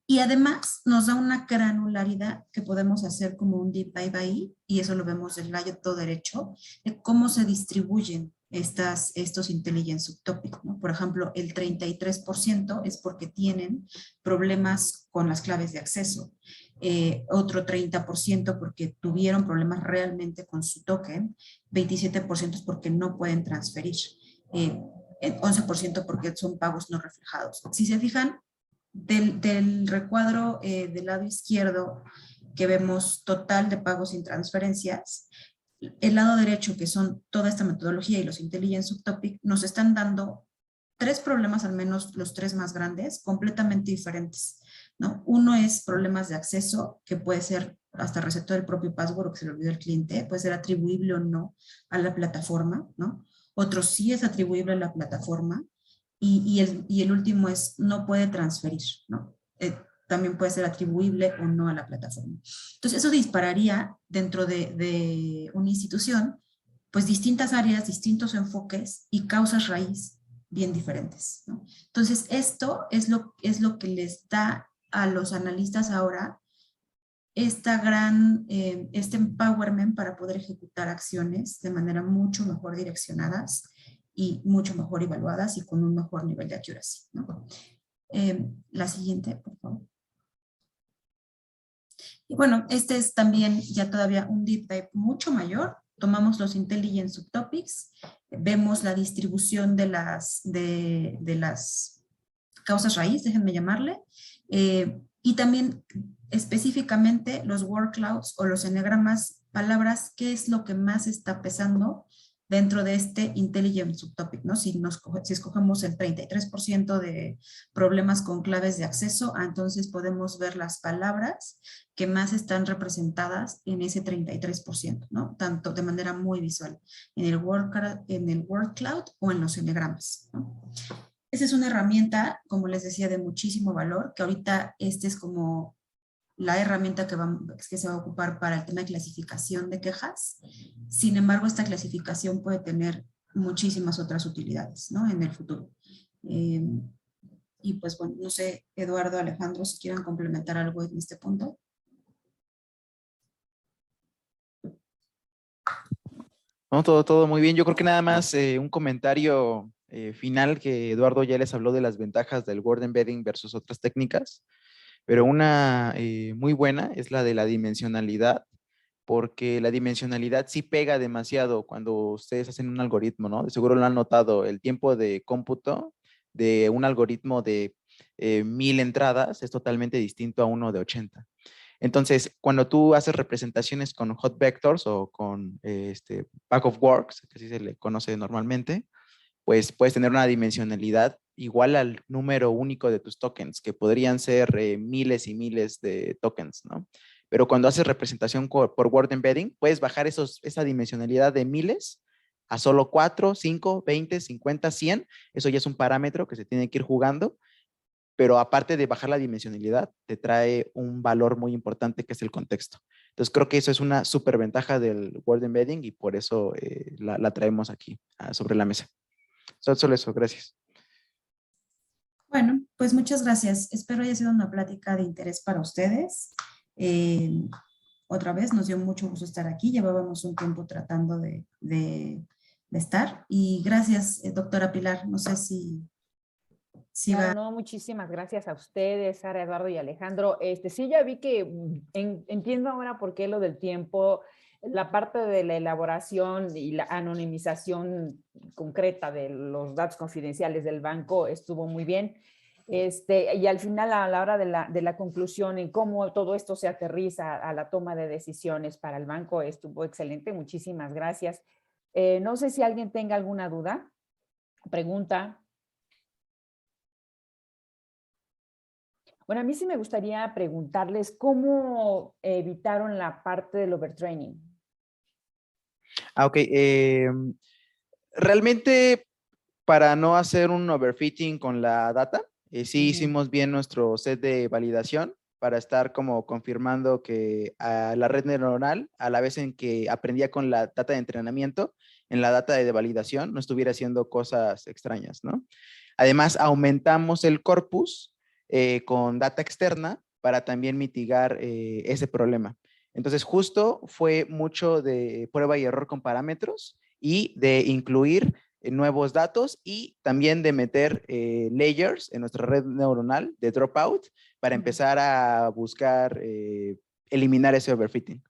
B: Y además nos da una granularidad que podemos hacer como un deep dive ahí, y eso lo vemos del lado derecho, de cómo se distribuyen estos intelligent subtopics, ¿no? Por ejemplo, el 33% es porque tienen problemas con las claves de acceso. Otro 30% porque tuvieron problemas realmente con su token, 27% es porque no pueden transferir, 11% porque son pagos no reflejados. Si se fijan, del recuadro del lado izquierdo que vemos total de pagos sin transferencias, el lado derecho, que son toda esta metodología y los Intelligent Subtopic, nos están dando 3 problemas, al menos los 3 más grandes, completamente diferentes, ¿no? Uno es problemas de acceso, que puede ser hasta resetó el propio password o que se le olvidó al cliente, puede ser atribuible o no a la plataforma, ¿no? Otro sí es atribuible a la plataforma, y el último es no puede transferir, ¿no? También puede ser atribuible o no a la plataforma. Entonces, eso dispararía dentro de una institución, pues distintas áreas, distintos enfoques y causas raíz bien diferentes, ¿no? Entonces, esto es lo que les da a los analistas ahora este empowerment para poder ejecutar acciones de manera mucho mejor direccionadas y mucho mejor evaluadas y con un mejor nivel de accuracy, ¿no? La siguiente, por favor. Y bueno, este es también ya todavía un deep dive mucho mayor. Tomamos los Intelligent Subtopics, vemos la distribución de las causas raíz, déjenme llamarle, y también específicamente los word clouds o los eneagramas, palabras, qué es lo que más está pesando dentro de este Intelligent Subtopic, ¿no? Si escogemos el 33% de problemas con claves de acceso, entonces podemos ver las palabras que más están representadas en ese 33%, ¿no? Tanto de manera muy visual, en el word cloud o en los eneagramas, ¿no? Esa es una herramienta, como les decía, de muchísimo valor, que ahorita este es como la herramienta que se va a ocupar para el tema de clasificación de quejas. Sin embargo, esta clasificación puede tener muchísimas otras utilidades, ¿no? En el futuro. Y pues bueno, no sé, Eduardo, Alejandro, si quieren complementar algo en este punto.
D: No, todo muy bien. Yo creo que nada más un comentario final, que Eduardo ya les habló de las ventajas del Word Embedding versus otras técnicas, pero una muy buena es la de la dimensionalidad. porque la dimensionalidad sí pega demasiado cuando ustedes hacen un algoritmo, ¿no? De seguro lo han notado, el tiempo de cómputo de un algoritmo de 1000 entradas es totalmente distinto a uno de 80. Entonces, cuando tú haces representaciones con hot vectors o con back of works, que así se le conoce normalmente, pues puedes tener una dimensionalidad igual al número único de tus tokens, que podrían ser miles y miles de tokens, ¿no? Pero cuando haces representación por word embedding, puedes bajar esa dimensionalidad de miles a solo 4, 5, 20, 50, 100. Eso ya es un parámetro que se tiene que ir jugando, pero aparte de bajar la dimensionalidad, te trae un valor muy importante que es el contexto. Entonces creo que eso es una súper ventaja del word embedding y por eso la traemos aquí sobre la mesa. Solo eso, gracias.
B: Bueno, pues muchas gracias. Espero haya sido una plática de interés para ustedes. Otra vez, nos dio mucho gusto estar aquí. Llevábamos un tiempo tratando de estar. Y gracias, doctora Pilar. No sé si va.
A: Claro, no, muchísimas gracias a ustedes, Sara, Eduardo y Alejandro. Sí, ya vi que entiendo ahora por qué lo del tiempo, la parte de la elaboración y la anonimización concreta de los datos confidenciales del banco estuvo muy bien. Y al final, a la hora de la conclusión en cómo todo esto se aterriza a la toma de decisiones para el banco, estuvo excelente. Muchísimas gracias. No sé si alguien tenga alguna duda, pregunta. Bueno, a mí sí me gustaría preguntarles cómo evitaron la parte del overtraining.
D: Ok. Realmente, para no hacer un overfitting con la data, sí hicimos bien nuestro set de validación para estar como confirmando que a la red neuronal, a la vez en que aprendía con la data de entrenamiento, en la data de validación no estuviera haciendo cosas extrañas, ¿no? Además, aumentamos el corpus con data externa para también mitigar ese problema. Entonces, justo fue mucho de prueba y error con parámetros y de incluir nuevos datos y también de meter layers en nuestra red neuronal de dropout para empezar a buscar eliminar ese overfitting.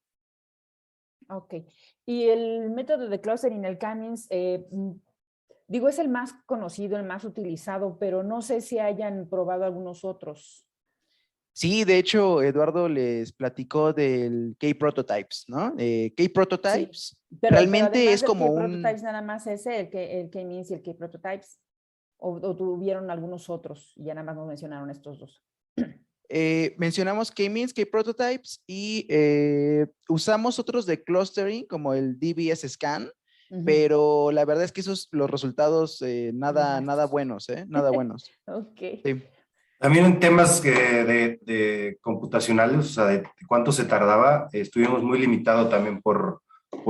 A: Ok. Y el método de clustering, el K-means, digo, es el más conocido, el más utilizado, pero no sé si hayan probado algunos otros.
D: Sí, de hecho, Eduardo les platicó del K-Prototypes, ¿no? K-Prototypes
A: Sí,
D: realmente
A: además
D: es
A: del
D: como un...
A: K-Prototypes, nada más ese, el K-means y el K-Prototypes, o tuvieron algunos otros, y ya nada más nos mencionaron estos dos.
D: Mencionamos K-means, K-Prototypes y usamos otros de clustering como el DBS Scan, pero la verdad es que los resultados nada buenos, nada buenos.
A: Ok.
D: Sí.
C: También en temas de computacionales, o sea, de cuánto se tardaba, estuvimos muy limitados también por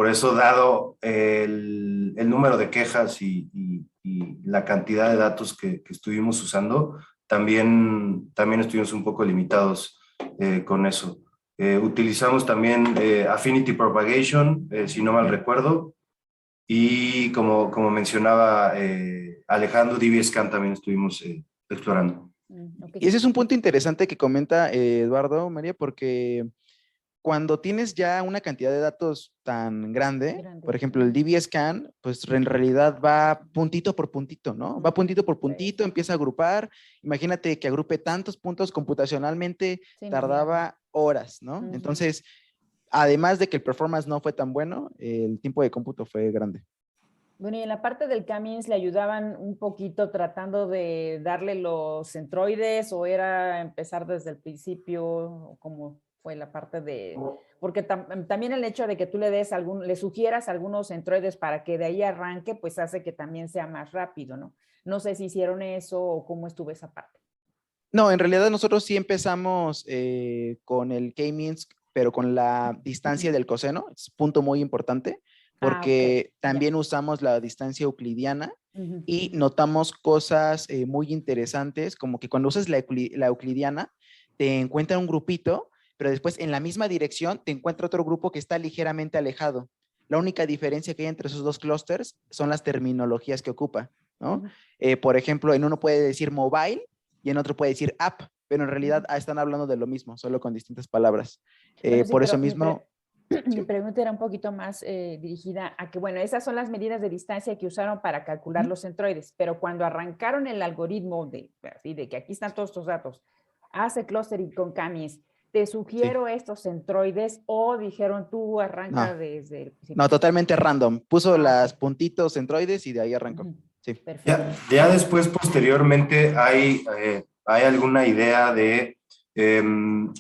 C: eso, dado el número de quejas y la cantidad de datos que estuvimos usando, también estuvimos un poco limitados con eso. Utilizamos también Affinity Propagation, si no mal recuerdo, y como mencionaba Alejandro, DBSCAN también estuvimos explorando.
A: Okay.
D: Y ese es un punto interesante que comenta Eduardo, María, porque cuando tienes ya una cantidad de datos tan grande, por ejemplo, el DBSCAN, pues en realidad va puntito por puntito, ¿no? Va puntito por puntito, empieza a agrupar. Imagínate que agrupe tantos puntos computacionalmente, tardaba horas, ¿no? Entonces, además de que el performance no fue tan bueno, el tiempo de cómputo fue grande.
A: Bueno, y en la parte del K-means le ayudaban un poquito tratando de darle los centroides, o era empezar desde el principio, o cómo fue la parte de... Porque también el hecho de que tú le sugieras algunos centroides para que de ahí arranque, pues hace que también sea más rápido, ¿no? No sé si hicieron eso o cómo estuvo esa parte.
D: No, en realidad nosotros sí empezamos con el K-means, pero con la distancia del coseno, es un punto muy importante, porque también usamos la distancia euclidiana y notamos cosas muy interesantes, como que cuando usas la euclidiana, te encuentra un grupito, pero después en la misma dirección te encuentra otro grupo que está ligeramente alejado. La única diferencia que hay entre esos dos clústeres son las terminologías que ocupa, ¿no? Por ejemplo, en uno puede decir mobile y en otro puede decir app, pero en realidad están hablando de lo mismo, solo con distintas palabras.
A: Bueno, sí,
D: por
A: pero
D: eso mismo...
A: Mi pregunta era un poquito más dirigida a que, bueno, esas son las medidas de distancia que usaron para calcular los centroides, pero cuando arrancaron el algoritmo de que aquí están todos estos datos, hace clustering con camis, ¿te sugiero estos centroides o dijeron tú arranca
D: No,
A: desde el principio?
D: no, totalmente random. Puso las
A: Ok.
D: puntitos centroides y de ahí arrancó. Sí.
A: Perfecto.
C: Ya después, posteriormente, hay alguna idea de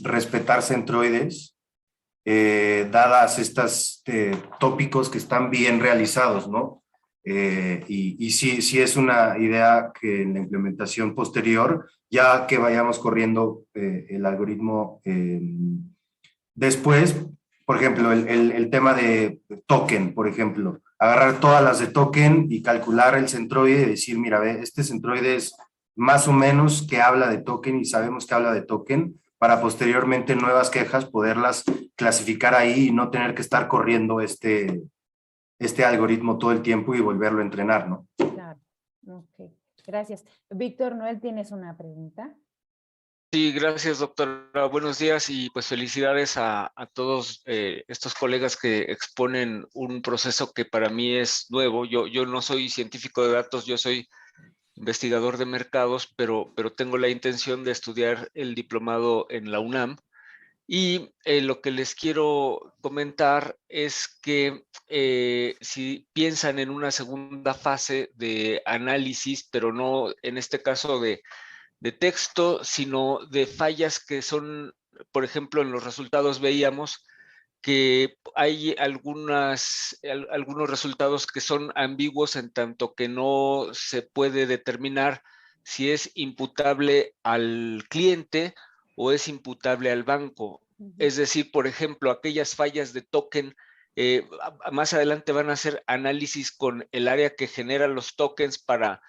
C: respetar centroides, dadas estas tópicos que están bien realizados, ¿no? Y sí es una idea que en la implementación posterior, ya que vayamos corriendo el algoritmo después, por ejemplo, el tema de token, por ejemplo, agarrar todas las de token y calcular el centroide y decir, mira, ve, este centroide es más o menos que habla de token y sabemos que habla de token, para posteriormente nuevas quejas poderlas clasificar ahí y no tener que estar corriendo este algoritmo todo el tiempo y volverlo a entrenar, ¿no?
A: Claro. Ok. Gracias. Víctor, Noel, ¿tienes una pregunta?
E: Sí, gracias, doctora. Buenos días y pues felicidades a todos estos colegas que exponen un proceso que para mí es nuevo. Yo no soy científico de datos, yo soy investigador de mercados, pero tengo la intención de estudiar el diplomado en la UNAM. Y lo que les quiero comentar es que si piensan en una segunda fase de análisis, pero no en este caso de texto, sino de fallas que son, por ejemplo, en los resultados veíamos que hay algunos resultados que son ambiguos en tanto que no se puede determinar si es imputable al cliente o es imputable al banco. Es decir, por ejemplo, aquellas fallas de token, más adelante van a hacer análisis con el área que genera los tokens para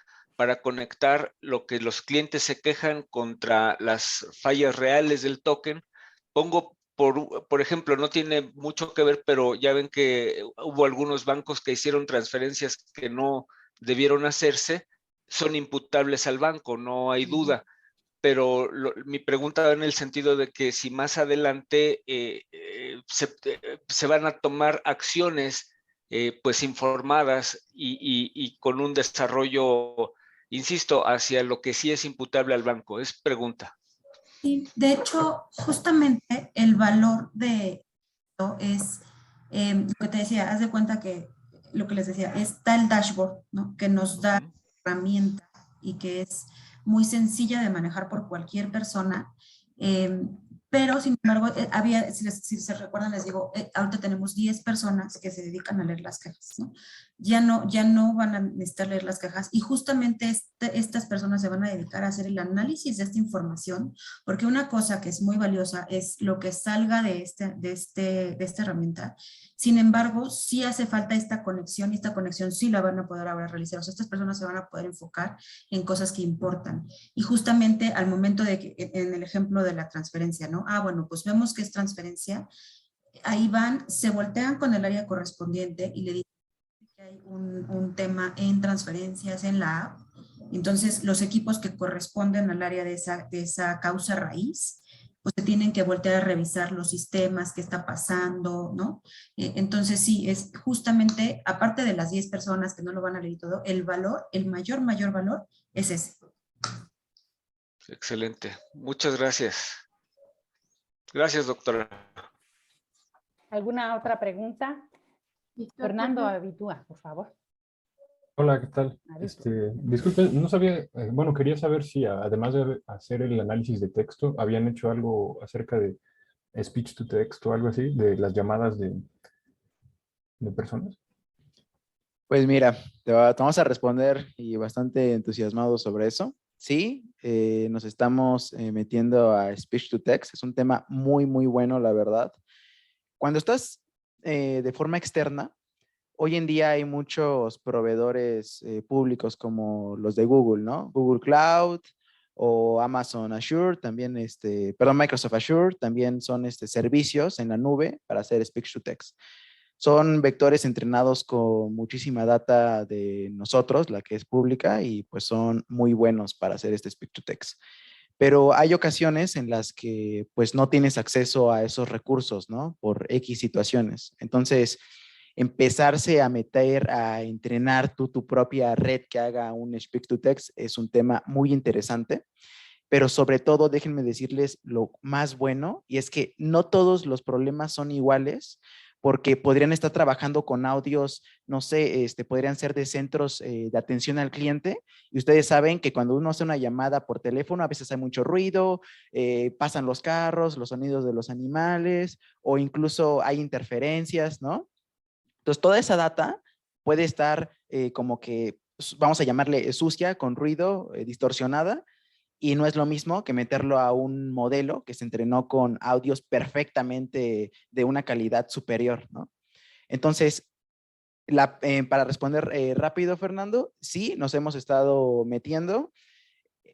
E: conectar lo que los clientes se quejan contra las fallas reales del token. Pongo, por ejemplo, no tiene mucho que ver, pero ya ven que hubo algunos bancos que hicieron transferencias que no debieron hacerse, son imputables al banco, no hay duda. Pero mi pregunta va en el sentido de que si más adelante se van a tomar acciones pues informadas y con un desarrollo, insisto, hacia lo que sí es imputable al banco. Es pregunta.
B: Sí, de hecho, justamente el valor de esto es lo que te decía, haz de cuenta que lo que les decía, está el dashboard, ¿no? Que nos da herramienta y que es muy sencilla de manejar por cualquier persona. eh, pero, sin embargo, si se recuerdan, les digo, ahorita tenemos 10 personas que se dedican a leer las quejas, ¿no? Ya no van a necesitar leer las quejas y justamente estas personas se van a dedicar a hacer el análisis de esta información, porque una cosa que es muy valiosa es lo que salga de esta herramienta. Sin embargo, sí hace falta esta conexión y esta conexión sí la van a poder ahora realizar. O sea, estas personas se van a poder enfocar en cosas que importan. Y justamente al momento de que, en el ejemplo de la transferencia, ¿no? Ah, bueno, pues vemos que es transferencia. Ahí van, se voltean con el área correspondiente y le dicen que hay un tema en transferencias en la app. Entonces, los equipos que corresponden al área de esa causa raíz, pues se tienen que voltear a revisar los sistemas, qué está pasando, ¿no? Entonces, sí, es justamente, aparte de las 10 personas que no lo van a leer todo, el valor, el mayor valor es ese.
E: Excelente. Muchas gracias. Gracias, doctora.
A: ¿Alguna otra pregunta? Fernando Abitúa, por favor.
F: Hola, ¿qué tal? Disculpe, no sabía, bueno, quería saber si además de hacer el análisis de texto, habían hecho algo acerca de speech to text o algo así, de las llamadas de personas.
D: Pues mira, te vamos a responder y bastante entusiasmados sobre eso. Sí, nos estamos metiendo a speech to text. Es un tema muy, muy bueno, la verdad. Cuando estás de forma externa, hoy en día hay muchos proveedores públicos como los de Google, ¿no? Google Cloud o Amazon Azure, también Microsoft Azure, también son servicios en la nube para hacer speech to text. Son vectores entrenados con muchísima data de nosotros, la que es pública, y pues son muy buenos para hacer speech to text. pero hay ocasiones en las que pues no tienes acceso a esos recursos, ¿no? Por X situaciones. Entonces, empezarse a meter, a entrenar tu propia red que haga un speak to text es un tema muy interesante, pero sobre todo déjenme decirles lo más bueno, y es que no todos los problemas son iguales, porque podrían estar trabajando con audios, no sé, podrían ser de centros de atención al cliente, y ustedes saben que cuando uno hace una llamada por teléfono, a veces hay mucho ruido, pasan los carros, los sonidos de los animales, o incluso hay interferencias, ¿no? Entonces, toda esa data puede estar como que, vamos a llamarle sucia, con ruido, distorsionada, y no es lo mismo que meterlo a un modelo que se entrenó con audios perfectamente de una calidad superior, ¿no? Entonces, para responder rápido, Fernando, sí, nos hemos estado metiendo.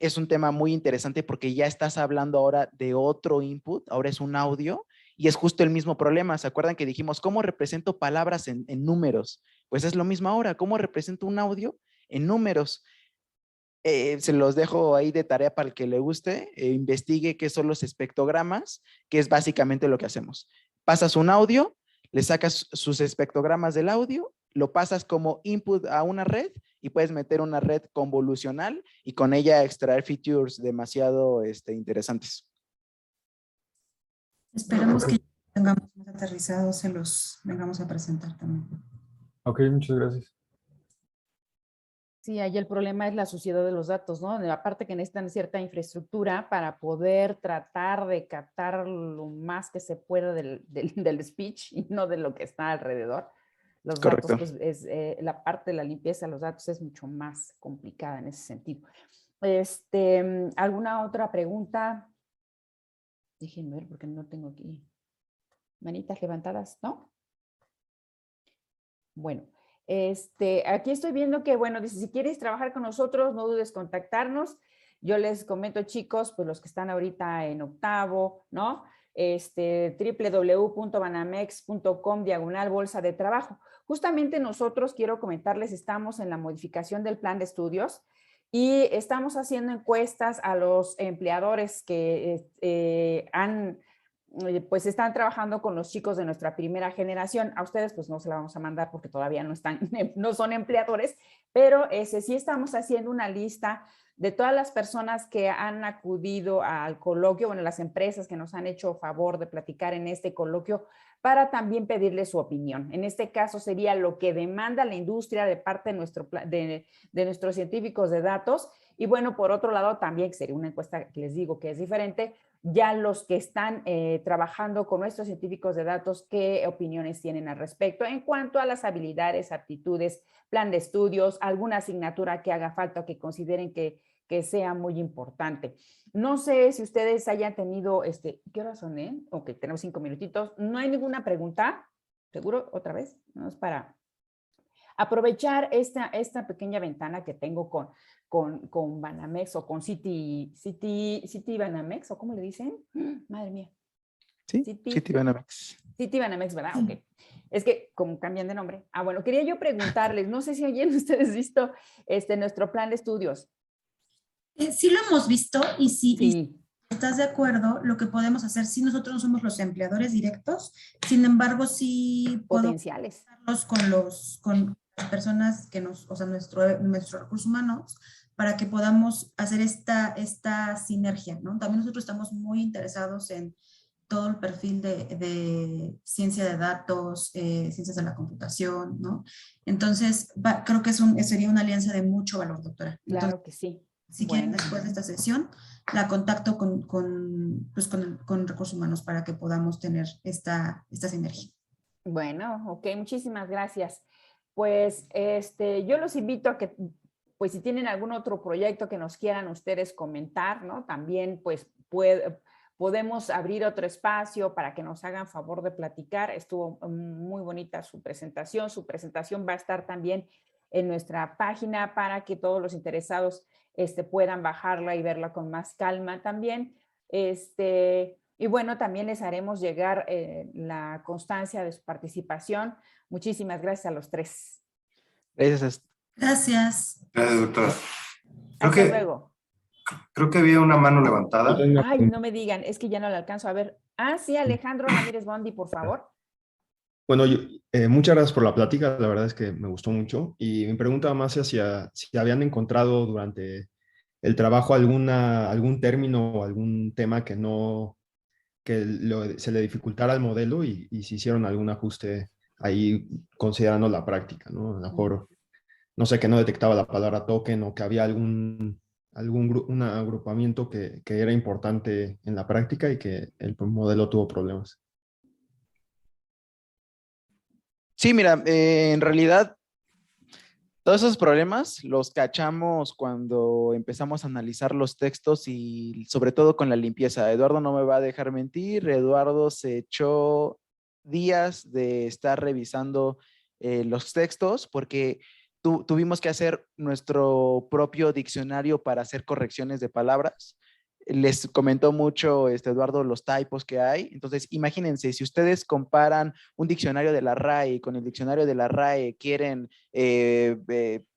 D: Es un tema muy interesante porque ya estás hablando ahora de otro input, ahora es un audio, y es justo el mismo problema. ¿Se acuerdan que dijimos cómo represento palabras en números? Pues es lo mismo ahora, ¿cómo represento un audio en números? Se los dejo ahí de tarea para el que le guste, investigue qué son los espectrogramas, que es básicamente lo que hacemos. Pasas un audio, le sacas sus espectrogramas del audio, lo pasas como input a una red y puedes meter una red convolucional y con ella extraer features demasiado interesantes.
B: Esperamos que tengamos más aterrizados, se los vengamos a presentar también.
F: Ok, muchas gracias.
A: Sí, ahí el problema es la suciedad de los datos, ¿no? Aparte que necesitan cierta infraestructura para poder tratar de captar lo más que se pueda del speech y no de lo que está alrededor. Los
D: Correcto.
A: datos, pues, la parte de la limpieza de los datos es mucho más complicada en ese sentido. ¿Alguna otra pregunta? Déjenme ver porque no tengo aquí manitas levantadas, ¿no? Bueno. Aquí estoy viendo que, bueno, dice, si quieres trabajar con nosotros, no dudes contactarnos. Yo les comento, chicos, pues los que están ahorita en octavo, ¿no? www.banamex.com/bolsa de trabajo. Justamente nosotros, quiero comentarles, estamos en la modificación del plan de estudios y estamos haciendo encuestas a los empleadores que pues están trabajando con los chicos de nuestra primera generación. A ustedes pues no se la vamos a mandar porque todavía no son empleadores, pero sí estamos haciendo una lista de todas las personas que han acudido al coloquio, bueno, las empresas que nos han hecho favor de platicar en este coloquio, para también pedirle su opinión. En este caso sería lo que demanda la industria de parte de nuestros científicos de datos. Y bueno, por otro lado también sería una encuesta que les digo que es diferente, ya los que están trabajando con nuestros científicos de datos, qué opiniones tienen al respecto en cuanto a las habilidades, aptitudes, plan de estudios, alguna asignatura que haga falta o que consideren que sea muy importante. No sé si ustedes hayan tenido, ¿qué horas son? Ok, tenemos 5 minutitos. ¿No hay ninguna pregunta? ¿Seguro? ¿Otra vez? No, es para aprovechar esta pequeña ventana que tengo con Banamex o con City Banamex, o ¿cómo le dicen? Madre mía.
D: Sí, City Banamex.
A: City Banamex, ¿verdad? Ok. Es que como cambian de nombre. Bueno, quería yo preguntarles, no sé si hayan ustedes visto nuestro plan de estudios.
B: Sí lo hemos visto y si
A: Sí.
B: estás de acuerdo, lo que podemos hacer, si nosotros no somos los empleadores directos, sin embargo, sí
A: potenciales
B: con las personas que o sea, nuestros recursos humanos, para que podamos hacer esta sinergia, ¿no? También nosotros estamos muy interesados en todo el perfil de ciencia de datos, ciencias de la computación, ¿no? Entonces, creo que sería una alianza de mucho valor, doctora.
A: Claro.
B: Entonces,
A: que sí.
B: Si quieren, después de esta sesión, la contacto con recursos humanos para que podamos tener esta sinergia.
A: Bueno, ok, muchísimas gracias. Pues yo los invito a que, pues si tienen algún otro proyecto que nos quieran ustedes comentar, ¿no? También pues podemos abrir otro espacio para que nos hagan favor de platicar. Estuvo muy bonita su presentación. Su presentación va a estar también en nuestra página para que todos los interesados puedan bajarla y verla con más calma también. Y bueno, también les haremos llegar la constancia de su participación. Muchísimas gracias a los tres.
D: Gracias.
B: Gracias.
C: Gracias, doctora.
A: Hasta luego.
C: Creo que había una mano levantada.
A: Ay, no me digan, es que ya no la alcanzo a ver. Ah, sí, Alejandro Ramírez Bondi, por favor.
G: Bueno, muchas gracias por la plática, la verdad es que me gustó mucho. Y mi pregunta más hacia si habían encontrado durante el trabajo algún término o algún tema que no, se le dificultara al modelo y si hicieron algún ajuste ahí considerando la práctica, ¿no? A lo mejor, no sé, que no detectaba la palabra token o que había un agrupamiento que era importante en la práctica y que el modelo tuvo problemas.
D: Sí, mira, en realidad todos esos problemas los cachamos cuando empezamos a analizar los textos y sobre todo con la limpieza. Eduardo no me va a dejar mentir, Eduardo se echó días de estar revisando los textos porque tuvimos que hacer nuestro propio diccionario para hacer correcciones de palabras. Les comentó mucho Eduardo los typos que hay. Entonces, imagínense, si ustedes comparan un diccionario de la RAE con el diccionario de la RAE, quieren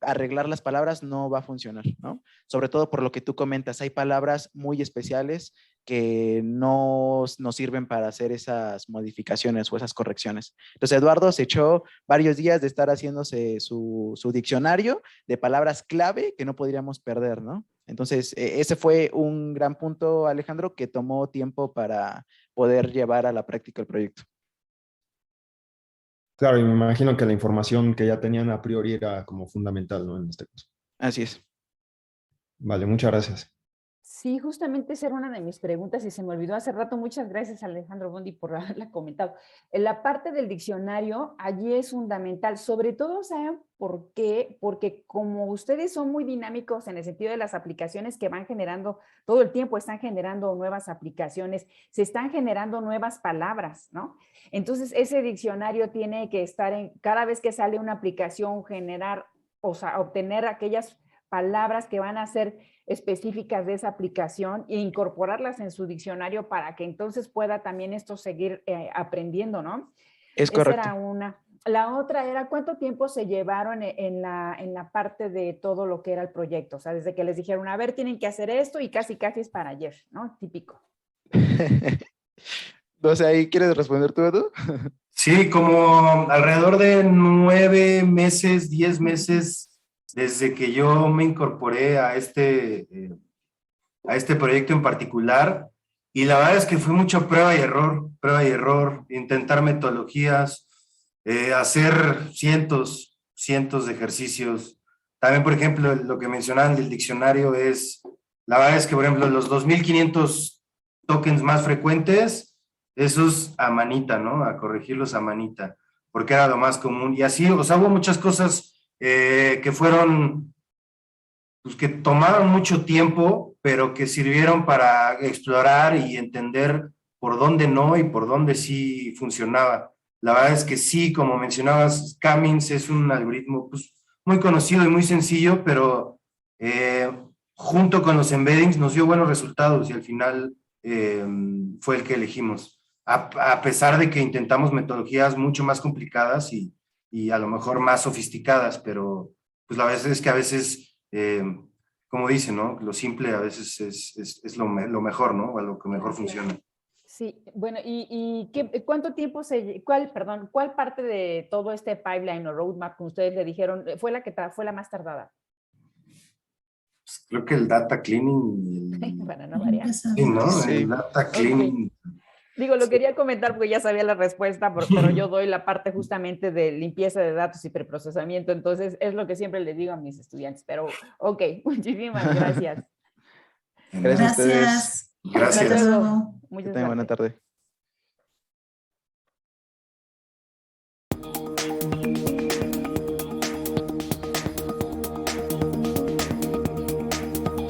D: arreglar las palabras, no va a funcionar, ¿no? Sobre todo por lo que tú comentas, hay palabras muy especiales que no nos sirven para hacer esas modificaciones o esas correcciones. Entonces, Eduardo se echó varios días de estar haciéndose su diccionario de palabras clave que no podríamos perder, ¿no? Entonces, ese fue un gran punto, Alejandro, que tomó tiempo para poder llevar a la práctica el proyecto.
G: Claro, y me imagino que la información que ya tenían a priori era como fundamental, ¿no? En este caso.
D: Así es.
G: Vale, muchas gracias.
A: Sí, justamente esa era una de mis preguntas y se me olvidó hace rato. Muchas gracias, Alejandro Bondi, por haberla comentado. En la parte del diccionario, allí es fundamental, sobre todo, ¿saben por qué? Porque como ustedes son muy dinámicos en el sentido de las aplicaciones que van generando, todo el tiempo están generando nuevas aplicaciones, se están generando nuevas palabras, ¿no? Entonces, ese diccionario tiene que estar cada vez que sale una aplicación, generar, o sea, obtener aquellas palabras que van a ser específicas de esa aplicación e incorporarlas en su diccionario para que entonces pueda también esto seguir aprendiendo, ¿no?
D: Es correcto.
A: Esa era una. La otra era, ¿cuánto tiempo se llevaron en la parte de todo lo que era el proyecto? O sea, desde que les dijeron, a ver, tienen que hacer esto y casi es para ayer, ¿no? Típico.
D: O sea, ¿ahí quieres responder tú, Edu?
C: Sí, como alrededor de 9 meses, 10 meses desde que yo me incorporé a este proyecto en particular. Y la verdad es que fue mucha prueba y error, intentar metodologías, hacer cientos de ejercicios. También, por ejemplo, lo que mencionaban del diccionario la verdad es que, por ejemplo, los 2.500 tokens más frecuentes, esos a manita, ¿no? A corregirlos a manita, porque era lo más común. Y así, o sea, hubo muchas cosas que fueron, pues que tomaron mucho tiempo, pero que sirvieron para explorar y entender por dónde no y por dónde sí funcionaba. La verdad es que sí, como mencionabas, Cummings es un algoritmo pues, muy conocido y muy sencillo, pero junto con los embeddings nos dio buenos resultados y al final fue el que elegimos. A pesar de que intentamos metodologías mucho más complicadas y a lo mejor más sofisticadas, pero pues la verdad es que a veces, como dicen, ¿no? Lo simple a veces es lo mejor, ¿no? O lo que mejor funciona.
A: Sí, bueno, ¿y cuánto tiempo cuál parte de todo este pipeline o roadmap que ustedes le dijeron fue la más tardada?
C: Pues creo que el data cleaning.
A: Para no variar.
C: Sí, ¿no?
D: Sí.
C: El data cleaning.
A: Okay. Digo, lo quería comentar porque ya sabía la respuesta, pero yo doy la parte justamente de limpieza de datos y preprocesamiento, entonces es lo que siempre les digo a mis estudiantes, pero ok, muchísimas gracias.
D: Gracias a ustedes.
C: Gracias.
A: Hasta luego.
D: Que tengan buena tarde.